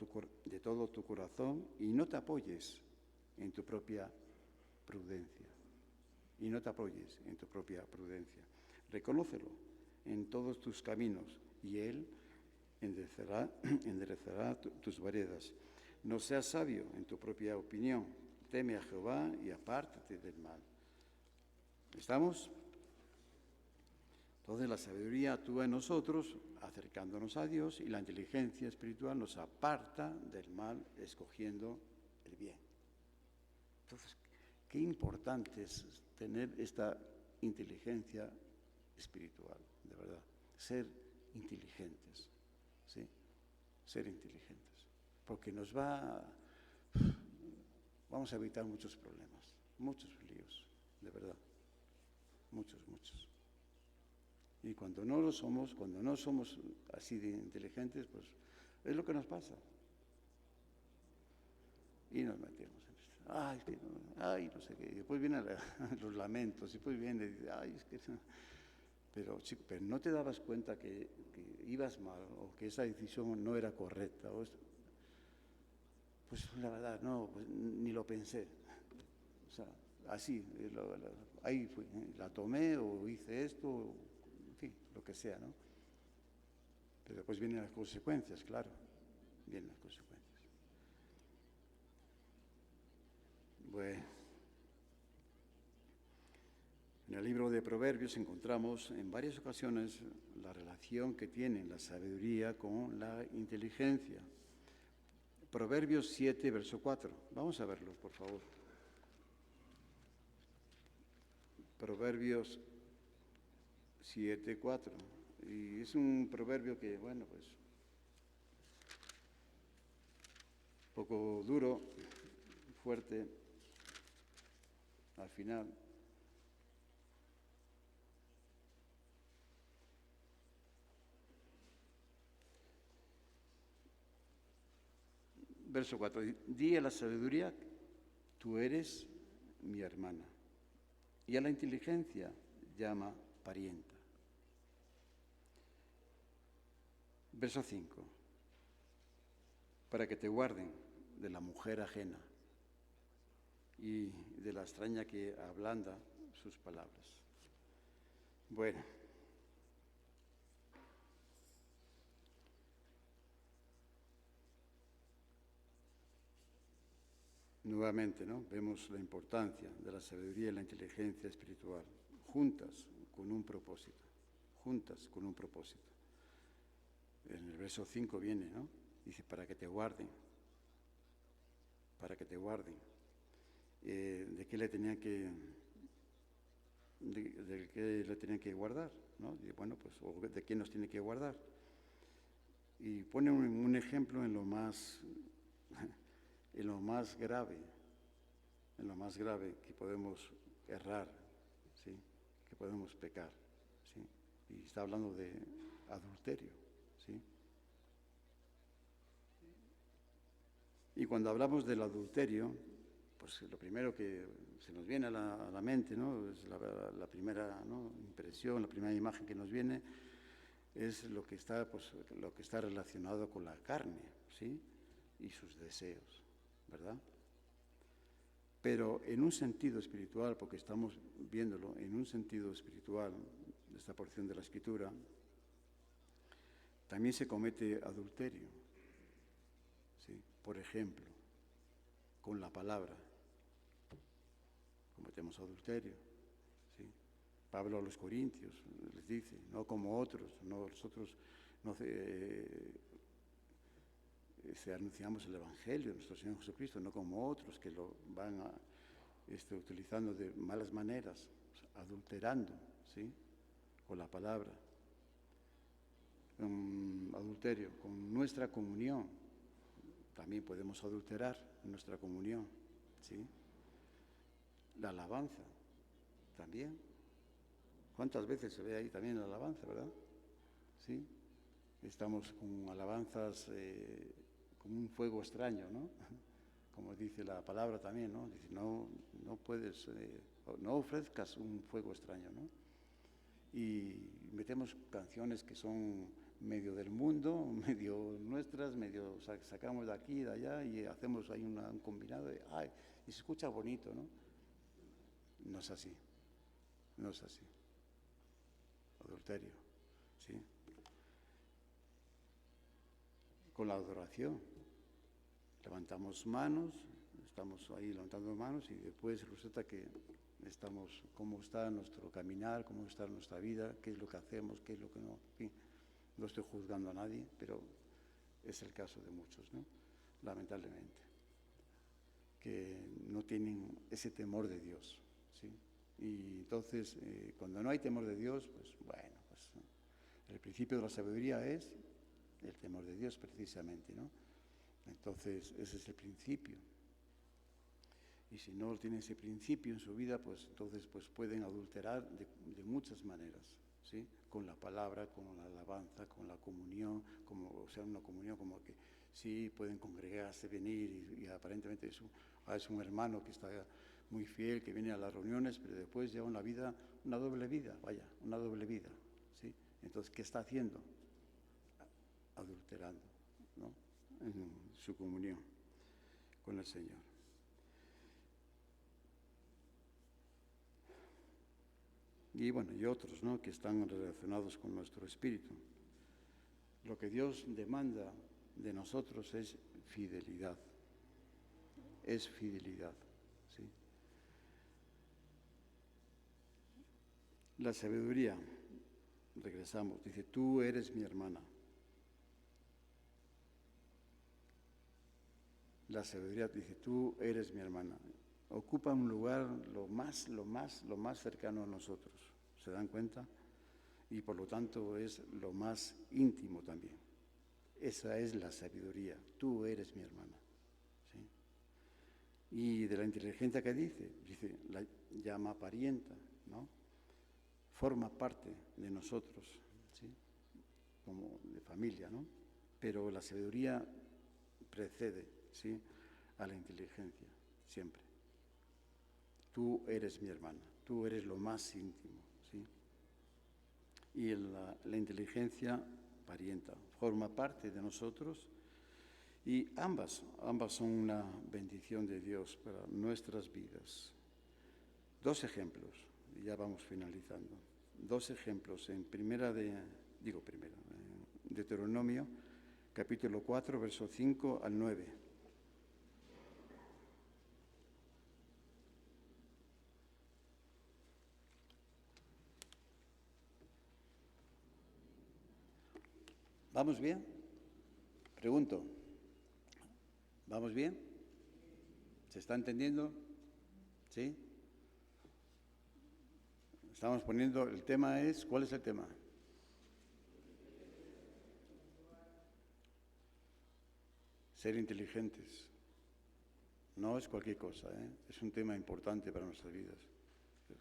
tu corazón y no te apoyes en tu propia prudencia. Y no te apoyes en tu propia prudencia. Reconócelo en todos tus caminos y Él enderezará tus veredas. No seas sabio en tu propia opinión. Teme a Jehová y apártate del mal. ¿Estamos? Entonces la sabiduría actúa en nosotros, acercándonos a Dios, y la inteligencia espiritual nos aparta del mal, escogiendo el bien. Entonces, qué importante es tener esta inteligencia espiritual, de verdad. Ser inteligentes, ¿sí? Ser inteligentes. Porque vamos a evitar muchos problemas, muchos líos, de verdad. Muchos. Y cuando no somos así de inteligentes, pues es lo que nos pasa. Y nos metemos en esto. No sé qué. Y después vienen los lamentos, y después viene, es que... Pero no te dabas cuenta que ibas mal, o que esa decisión no era correcta. Pues la verdad, no, pues, ni lo pensé. O sea, así, ahí fui, la tomé o hice esto, en fin, lo que sea, ¿no? Pero después vienen las consecuencias, claro, vienen las consecuencias. Bueno, en el libro de Proverbios encontramos en varias ocasiones la relación que tiene la sabiduría con la inteligencia. Proverbios 7, verso 4. Vamos a verlo, por favor. Proverbios 7, 4. Y es un proverbio que, bueno, pues, un poco duro, fuerte, al final. verso 4, di a la sabiduría, tú eres mi hermana, y a la inteligencia llama parienta. Verso 5, para que te guarden de la mujer ajena y de la extraña que ablanda sus palabras. Bueno, nuevamente, ¿no? Vemos la importancia de la sabiduría y la inteligencia espiritual, juntas con un propósito, juntas con un propósito. En el verso 5 viene, ¿no? Dice, para que te guarden, para que te guarden. ¿De qué le tenían que, de qué le tenían que guardar? ¿No? Y bueno, pues, ¿de quién nos tiene que guardar? Y pone un ejemplo en lo más grave, en lo más grave que podemos errar, ¿sí? Que podemos pecar, ¿sí? Y está hablando de adulterio, ¿sí? Y cuando hablamos del adulterio, pues lo primero que se nos viene a la mente, ¿no? Es la primera, ¿no?, impresión, la primera imagen que nos viene es lo que está, pues, lo que está relacionado con la carne, ¿sí? Y sus deseos, ¿verdad? Pero en un sentido espiritual, porque estamos viéndolo en un sentido espiritual, esta porción de la Escritura, también se comete adulterio, ¿sí? Por ejemplo, con la palabra cometemos adulterio, ¿sí? Pablo a los Corintios les dice, no como otros, nosotros no anunciamos el Evangelio de nuestro Señor Jesucristo, no como otros que lo van utilizando de malas maneras, adulterando, ¿sí?, con la palabra. Adulterio con nuestra comunión, también podemos adulterar nuestra comunión, ¿sí? La alabanza, también. ¿Cuántas veces se ve ahí también la alabanza, verdad? ¿Sí? Estamos con alabanzas con un fuego extraño, ¿no? Como dice la palabra también, ¿no? Dice, no puedes, no ofrezcas un fuego extraño, ¿no? Y metemos canciones que son medio del mundo, medio nuestras, medio sacamos de aquí y de allá y hacemos ahí un combinado de, ay, y se escucha bonito, ¿no? No es así, no es así. Adulterio, ¿sí? Con la adoración, levantamos manos, estamos ahí levantando manos y después resulta que estamos, cómo está nuestro caminar, cómo está nuestra vida, qué es lo que hacemos, qué es lo que no, en fin, no estoy juzgando a nadie, pero es el caso de muchos, ¿no? Lamentablemente, que no tienen ese temor de Dios, ¿sí? Y entonces, cuando no hay temor de Dios, pues bueno, pues el principio de la sabiduría es el temor de Dios precisamente, ¿no? Entonces, ese es el principio. Y si no tiene ese principio en su vida, pues entonces pues pueden adulterar de muchas maneras, ¿sí? Con la palabra, con la alabanza, con la comunión, o sea, una comunión como que sí pueden congregarse, venir y aparentemente es un hermano que está muy fiel, que viene a las reuniones, pero después lleva una vida, una doble vida, ¿sí? Entonces, ¿qué está haciendo? Adulterando, ¿no? En su comunión con el Señor. Y bueno, y otros, ¿no?, que están relacionados con nuestro espíritu. Lo que Dios demanda de nosotros es fidelidad. Es fidelidad, ¿sí? La sabiduría, regresamos, dice, tú eres mi hermana. La sabiduría dice, tú eres mi hermana. Ocupa un lugar lo más cercano a nosotros. ¿Se dan cuenta? Y por lo tanto es lo más íntimo también. Esa es la sabiduría. Tú eres mi hermana, ¿sí? Y de la inteligencia que dice, la llama parienta, ¿no? Forma parte de nosotros, ¿sí? Como de familia, ¿no? Pero la sabiduría precede ¿sí? A la inteligencia, siempre. Tú eres mi hermana, tú eres lo más íntimo, ¿sí? Y la inteligencia parienta, forma parte de nosotros y ambas son una bendición de Dios para nuestras vidas. Dos ejemplos, y ya vamos finalizando. Dos ejemplos en Deuteronomio, capítulo 4, verso 5 al 9. ¿Vamos bien? Pregunto. ¿Vamos bien? ¿Se está entendiendo? ¿Sí? Estamos poniendo, el tema es, ¿cuál es el tema? Ser inteligentes. No es cualquier cosa, es un tema importante para nuestras vidas.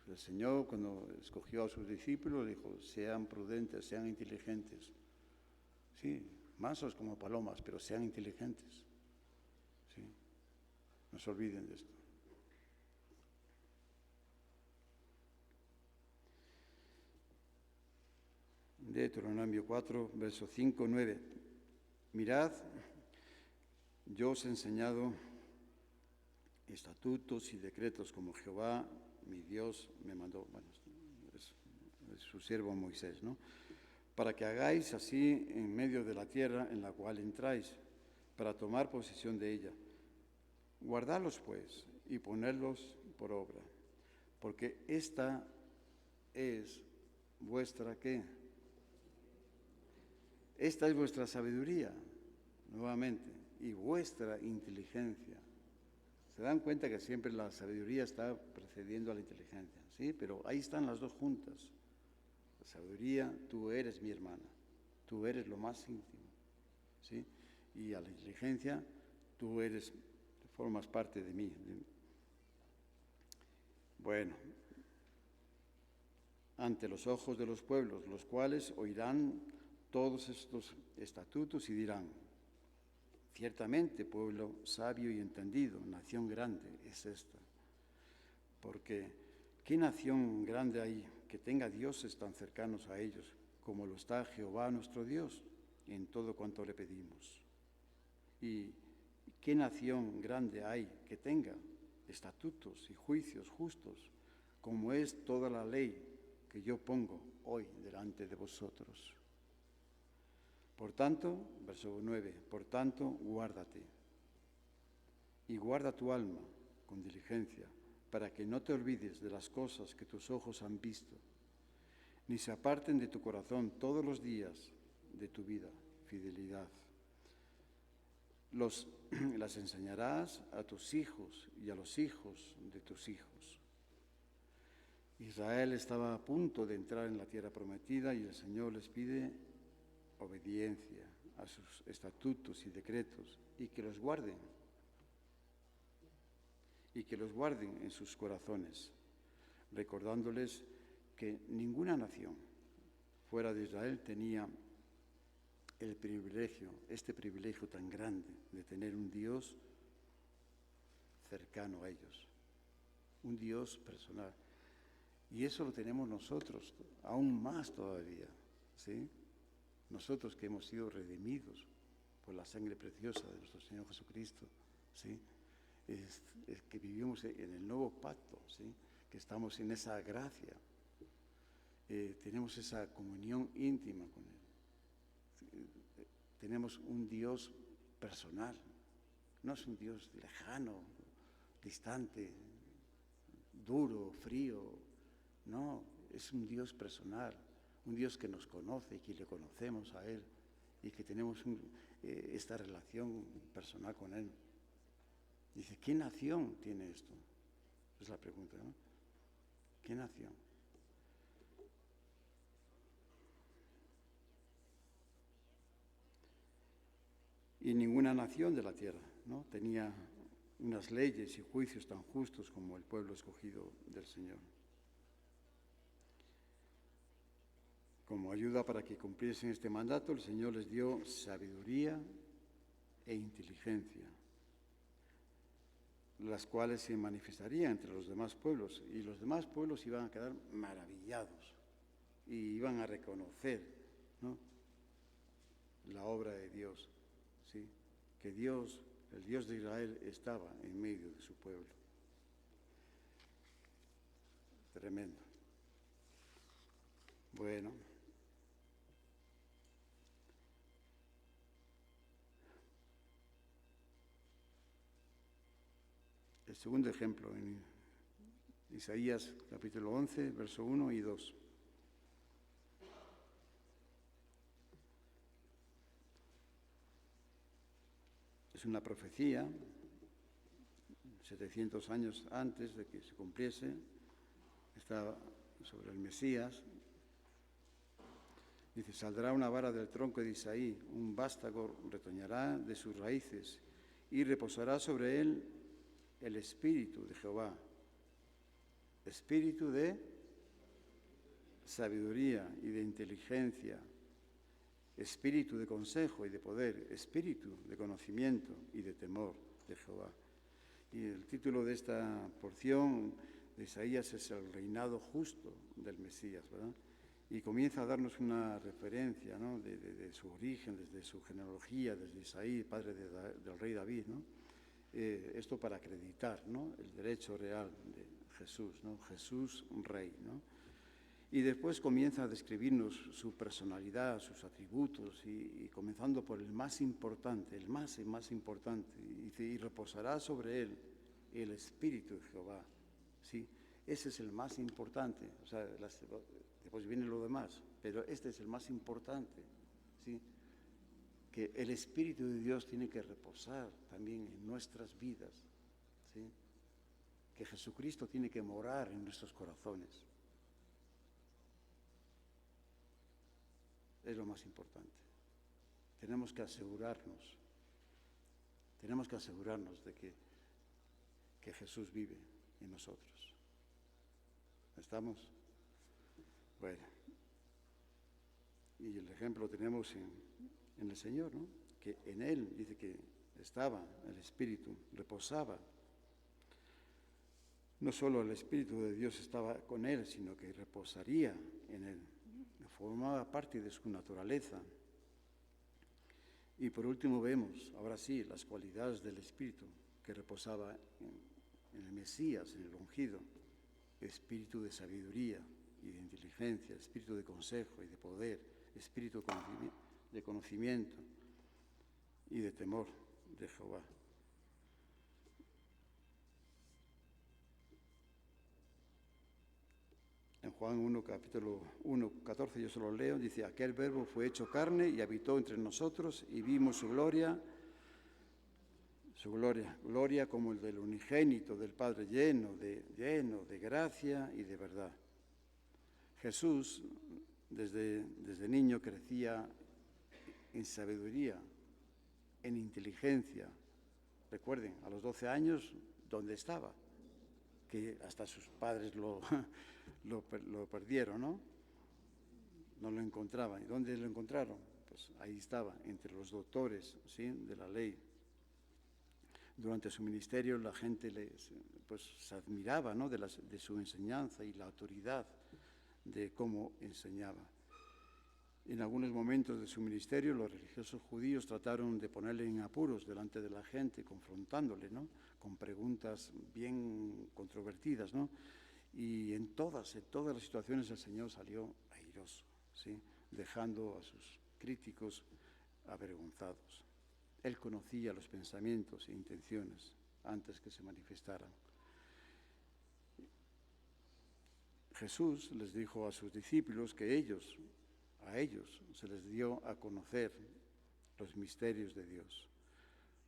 El Señor, cuando escogió a sus discípulos, dijo, sean prudentes, sean inteligentes. Sí, mansos como palomas, pero sean inteligentes. Sí, no se olviden de esto. Deuteronomio 4, verso 5, 9. Mirad, yo os he enseñado estatutos y decretos como Jehová, mi Dios, me mandó. Bueno, es su siervo Moisés, ¿no? Para que hagáis así en medio de la tierra en la cual entráis, para tomar posesión de ella. Guardadlos, pues, y ponedlos por obra, porque esta es vuestra, ¿qué? Esta es vuestra sabiduría, nuevamente, y vuestra inteligencia. Se dan cuenta que siempre la sabiduría está precediendo a la inteligencia, ¿sí? Pero ahí están las dos juntas. La sabiduría, tú eres mi hermana, tú eres lo más íntimo, ¿sí? Y a la inteligencia, tú formas parte de mí. Bueno, ante los ojos de los pueblos, los cuales oirán todos estos estatutos y dirán, ciertamente pueblo sabio y entendido, nación grande es esta. Porque ¿qué nación grande hay que tenga dioses tan cercanos a ellos como lo está Jehová nuestro Dios en todo cuanto le pedimos? ¿Y qué nación grande hay que tenga estatutos y juicios justos como es toda la ley que yo pongo hoy delante de vosotros? Por tanto, verso 9, por tanto, guárdate y guarda tu alma con diligencia, para que no te olvides de las cosas que tus ojos han visto, ni se aparten de tu corazón todos los días de tu vida, fidelidad. Las enseñarás a tus hijos y a los hijos de tus hijos. Israel estaba a punto de entrar en la tierra prometida y el Señor les pide obediencia a sus estatutos y decretos y que los guarden en sus corazones, recordándoles que ninguna nación fuera de Israel tenía este privilegio tan grande de tener un Dios cercano a ellos, un Dios personal. Y eso lo tenemos nosotros, aún más todavía, ¿sí? Nosotros que hemos sido redimidos por la sangre preciosa de nuestro Señor Jesucristo, ¿sí? Es que vivimos en el nuevo pacto, ¿sí? Que estamos en esa gracia, tenemos esa comunión íntima con Él. Tenemos un Dios personal, no es un Dios lejano, distante, duro, frío, no, es un Dios personal. Un Dios que nos conoce y que le conocemos a Él y que tenemos esta relación personal con Él. Dice, ¿qué nación tiene esto? Es la pregunta, ¿no? ¿Qué nación? Y ninguna nación de la tierra, ¿no? Tenía unas leyes y juicios tan justos como el pueblo escogido del Señor. Como ayuda para que cumpliesen este mandato, el Señor les dio sabiduría e inteligencia las cuales se manifestarían entre los demás pueblos, y los demás pueblos iban a quedar maravillados y iban a reconocer, ¿no?, la obra de Dios, ¿sí?, que Dios, el Dios de Israel, estaba en medio de su pueblo. Tremendo. Bueno, el segundo ejemplo en Isaías capítulo 11, verso 1 y 2. Es una profecía, 700 años antes de que se cumpliese, está sobre el Mesías. Dice: saldrá una vara del tronco de Isaí, un vástago retoñará de sus raíces, y reposará sobre él el espíritu de Jehová, espíritu de sabiduría y de inteligencia, espíritu de consejo y de poder, espíritu de conocimiento y de temor de Jehová. Y el título de esta porción de Isaías es el reinado justo del Mesías, ¿verdad? Y comienza a darnos una referencia, ¿no?, de su origen, desde su genealogía, desde Isaí, padre del rey David, ¿no? Esto para acreditar, ¿no?, el derecho real de Jesús, ¿no?, Jesús rey, ¿no? Y después comienza a describirnos su personalidad, sus atributos, y comenzando por el más importante, el más importante, y dice: y reposará sobre él el espíritu de Jehová, ¿sí? Ese es el más importante, o sea, después viene lo demás, pero este es el más importante, ¿sí?, que el Espíritu de Dios tiene que reposar también en nuestras vidas, ¿sí?, que Jesucristo tiene que morar en nuestros corazones. Es lo más importante. Tenemos que asegurarnos de que Jesús vive en nosotros. ¿Estamos? Bueno, y el ejemplo lo tenemos en el Señor, ¿no?, que en Él dice que estaba el Espíritu, reposaba. No solo el Espíritu de Dios estaba con Él, sino que reposaría en Él, formaba parte de su naturaleza. Y por último vemos, ahora sí, las cualidades del Espíritu que reposaba en el Mesías, en el ungido: espíritu de sabiduría y de inteligencia, espíritu de consejo y de poder, espíritu de conocimiento y de temor de Jehová. En Juan 1, capítulo 1, 14, yo se lo leo, dice: aquel verbo fue hecho carne y habitó entre nosotros, y vimos su gloria, gloria como el del unigénito del Padre, lleno de gracia y de verdad. Jesús desde niño crecía en sabiduría, en inteligencia. Recuerden, a los 12 años, ¿dónde estaba? Que hasta sus padres lo perdieron, ¿no? No lo encontraban. ¿Y dónde lo encontraron? Pues ahí estaba, entre los doctores, ¿sí?, de la ley. Durante su ministerio la gente se admiraba, ¿no?, de su enseñanza y la autoridad de cómo enseñaba. En algunos momentos de su ministerio, los religiosos judíos trataron de ponerle en apuros delante de la gente, confrontándole, ¿no?, con preguntas bien controvertidas, ¿no? Y en todas las situaciones el Señor salió airoso, ¿sí?, dejando a sus críticos avergonzados. Él conocía los pensamientos e intenciones antes que se manifestaran. Jesús les dijo a sus discípulos que a ellos se les dio a conocer los misterios de Dios.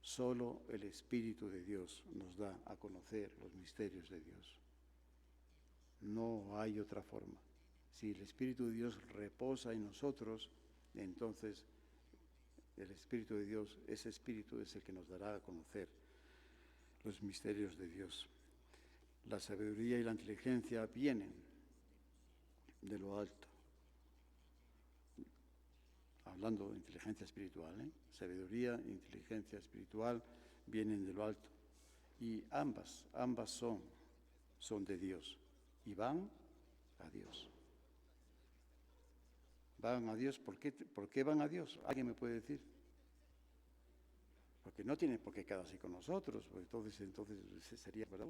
Solo el Espíritu de Dios nos da a conocer los misterios de Dios. No hay otra forma. Si el Espíritu de Dios reposa en nosotros, entonces el Espíritu de Dios, ese Espíritu es el que nos dará a conocer los misterios de Dios. La sabiduría y la inteligencia vienen de lo alto. Hablando de inteligencia espiritual, sabiduría e inteligencia espiritual vienen de lo alto. Y ambas son de Dios y van a Dios. Van a Dios, ¿por qué van a Dios? ¿Alguien me puede decir? Porque no tienen por qué quedarse con nosotros, pues entonces sería, ¿verdad?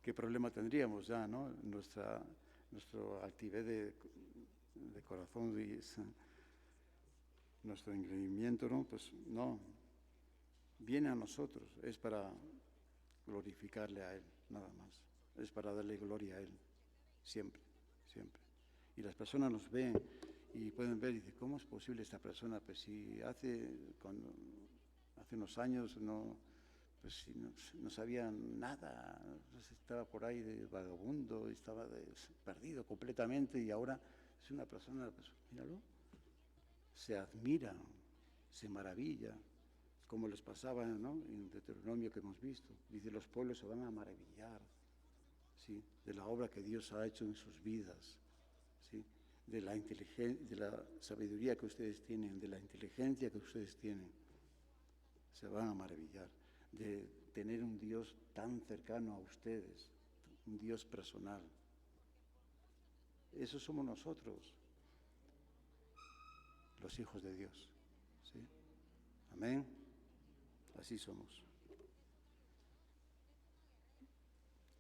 ¿Qué problema tendríamos ya, no? Nuestra altivez de corazón y nuestro engreimiento, ¿no? Pues no, viene a nosotros, es para glorificarle a Él, nada más. Es para darle gloria a Él, siempre, siempre. Y las personas nos ven y pueden ver y dicen, ¿cómo es posible esta persona? Pues si hace unos años no sabía nada, estaba por ahí de vagabundo, estaba perdido completamente y ahora es una persona, pues míralo, se admira, se maravilla, como les pasaba, ¿no? En Deuteronomio que hemos visto. Dice, los pueblos se van a maravillar, ¿sí? De la obra que Dios ha hecho en sus vidas, ¿sí? De la inteligencia, de la sabiduría que ustedes tienen, de la inteligencia que ustedes tienen. Se van a maravillar de tener un Dios tan cercano a ustedes, un Dios personal. Eso somos nosotros, los hijos de Dios, ¿sí? Amén. Así somos.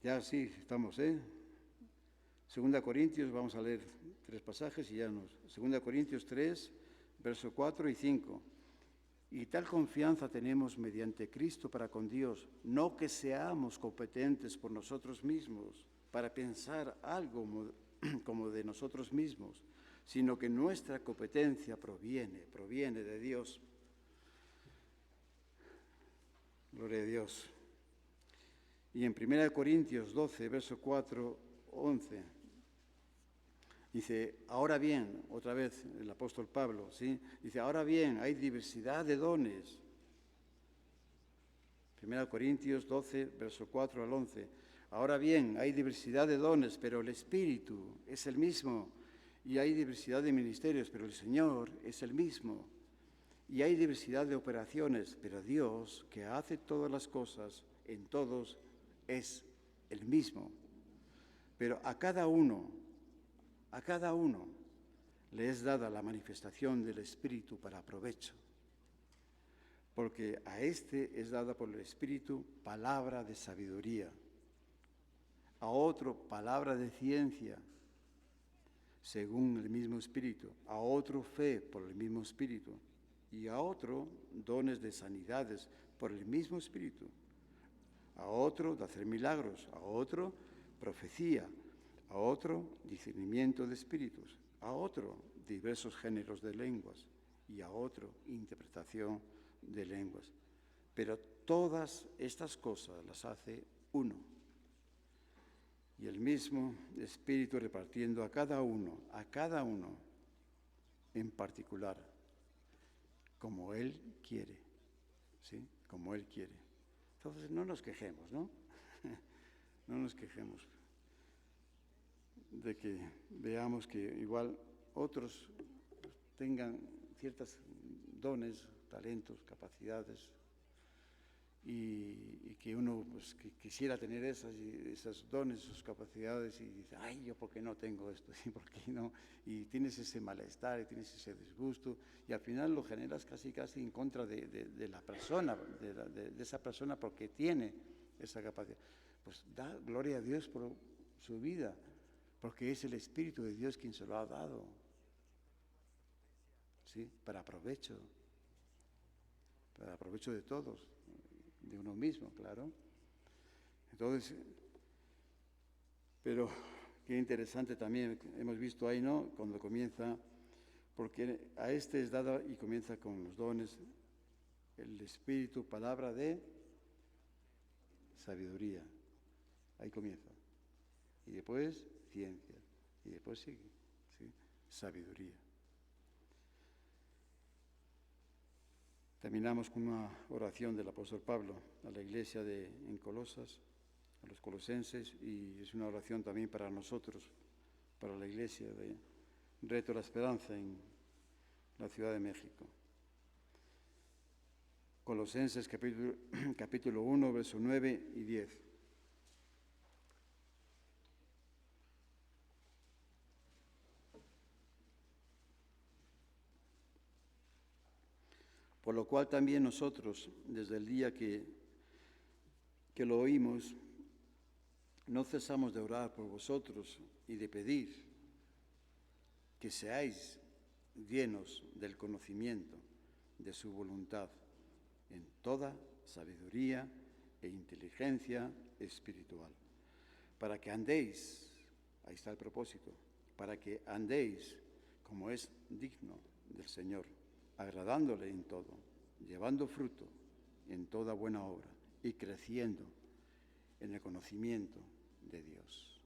Ya sí, estamos, 2 Corintios, vamos a leer 3 pasajes y ya nos... 2 Corintios 3, verso 4 y 5. Y tal confianza tenemos mediante Cristo para con Dios, no que seamos competentes por nosotros mismos para pensar algo como de nosotros mismos, sino que nuestra competencia proviene de Dios. Gloria a Dios. Y en 1 Corintios 12, verso 4, 11, dice, ahora bien, otra vez el apóstol Pablo, ¿sí? Dice, ahora bien, hay diversidad de dones. 1 Corintios 12, verso 4 al 11. Ahora bien, hay diversidad de dones, pero el Espíritu es el mismo. Y hay diversidad de ministerios, pero el Señor es el mismo. Y hay diversidad de operaciones, pero Dios, que hace todas las cosas en todos, es el mismo. Pero a cada uno le es dada la manifestación del Espíritu para provecho. Porque a este es dada por el Espíritu palabra de sabiduría, a otro palabra de ciencia, según el mismo Espíritu, a otro fe por el mismo Espíritu, y a otro dones de sanidades por el mismo Espíritu, a otro de hacer milagros, a otro profecía, a otro discernimiento de espíritus, a otro diversos géneros de lenguas y a otro interpretación de lenguas. Pero todas estas cosas las hace uno. Y el mismo Espíritu repartiendo a cada uno en particular, como Él quiere, ¿sí? Como Él quiere. Entonces no nos quejemos, ¿no? No nos quejemos de que veamos que igual otros tengan ciertos dones, talentos, capacidades, y que uno pues, que quisiera tener esos dones, esas capacidades, y dice, ay, ¿yo por qué no tengo esto? ¿Y por qué no? Y tienes ese malestar, y tienes ese disgusto, y al final lo generas casi en contra de la persona, de esa persona porque tiene esa capacidad. Pues da gloria a Dios por su vida, porque es el Espíritu de Dios quien se lo ha dado, ¿sí? Para provecho de todos, de uno mismo, claro. Entonces, pero qué interesante también, hemos visto ahí, ¿no? Cuando comienza, porque a este es dada y comienza con los dones, el Espíritu, palabra de sabiduría. Ahí comienza. Y después ciencia. Y después sigue, ¿sí? Sabiduría. Terminamos con una oración del apóstol Pablo a la iglesia en Colosas, a los colosenses, y es una oración también para nosotros, para la iglesia de Reto a la Esperanza en la Ciudad de México. Colosenses capítulo 1, versos 9 y 10. Por lo cual también nosotros, desde el día que lo oímos, no cesamos de orar por vosotros y de pedir que seáis llenos del conocimiento de su voluntad en toda sabiduría e inteligencia espiritual, para que andéis, ahí está el propósito, para que andéis como es digno del Señor, agradándole en todo, llevando fruto en toda buena obra y creciendo en el conocimiento de Dios.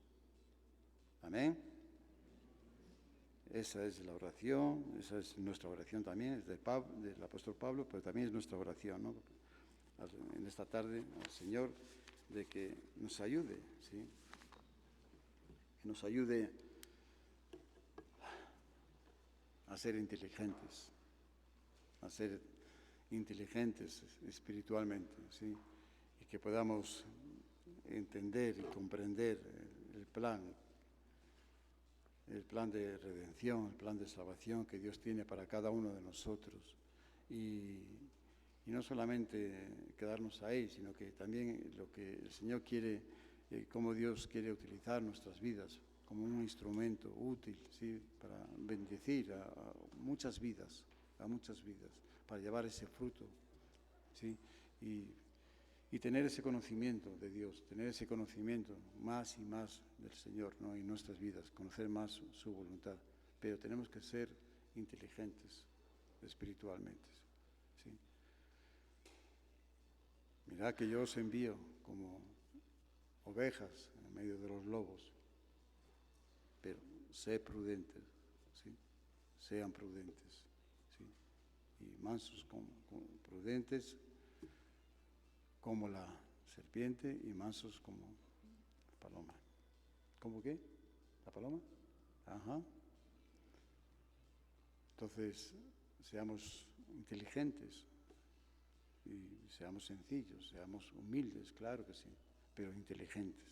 Amén. Esa es la oración, esa es nuestra oración también, es del apóstol Pablo, pero también es nuestra oración, ¿no? En esta tarde al Señor, de que nos ayude, ¿sí? Que nos ayude a ser inteligentes espiritualmente, ¿sí? Y que podamos entender y comprender el plan de redención, el plan de salvación que Dios tiene para cada uno de nosotros. Y no solamente quedarnos ahí, sino que también lo que el Señor quiere, cómo Dios quiere utilizar nuestras vidas como un instrumento útil, ¿sí? Para bendecir a muchas vidas, para llevar ese fruto, ¿sí? Y tener ese conocimiento de Dios, tener ese conocimiento más y más del Señor, ¿no? En nuestras vidas, conocer más su voluntad. Pero tenemos que ser inteligentes espiritualmente, ¿sí? Mirad que yo os envío como ovejas en medio de los lobos, pero sé prudentes, ¿sí? Sean prudentes, ¿sí? Y mansos prudentes como la serpiente y mansos como la paloma. ¿Cómo qué? ¿La paloma? Ajá. Entonces, seamos inteligentes y seamos sencillos, seamos humildes, claro que sí, pero inteligentes.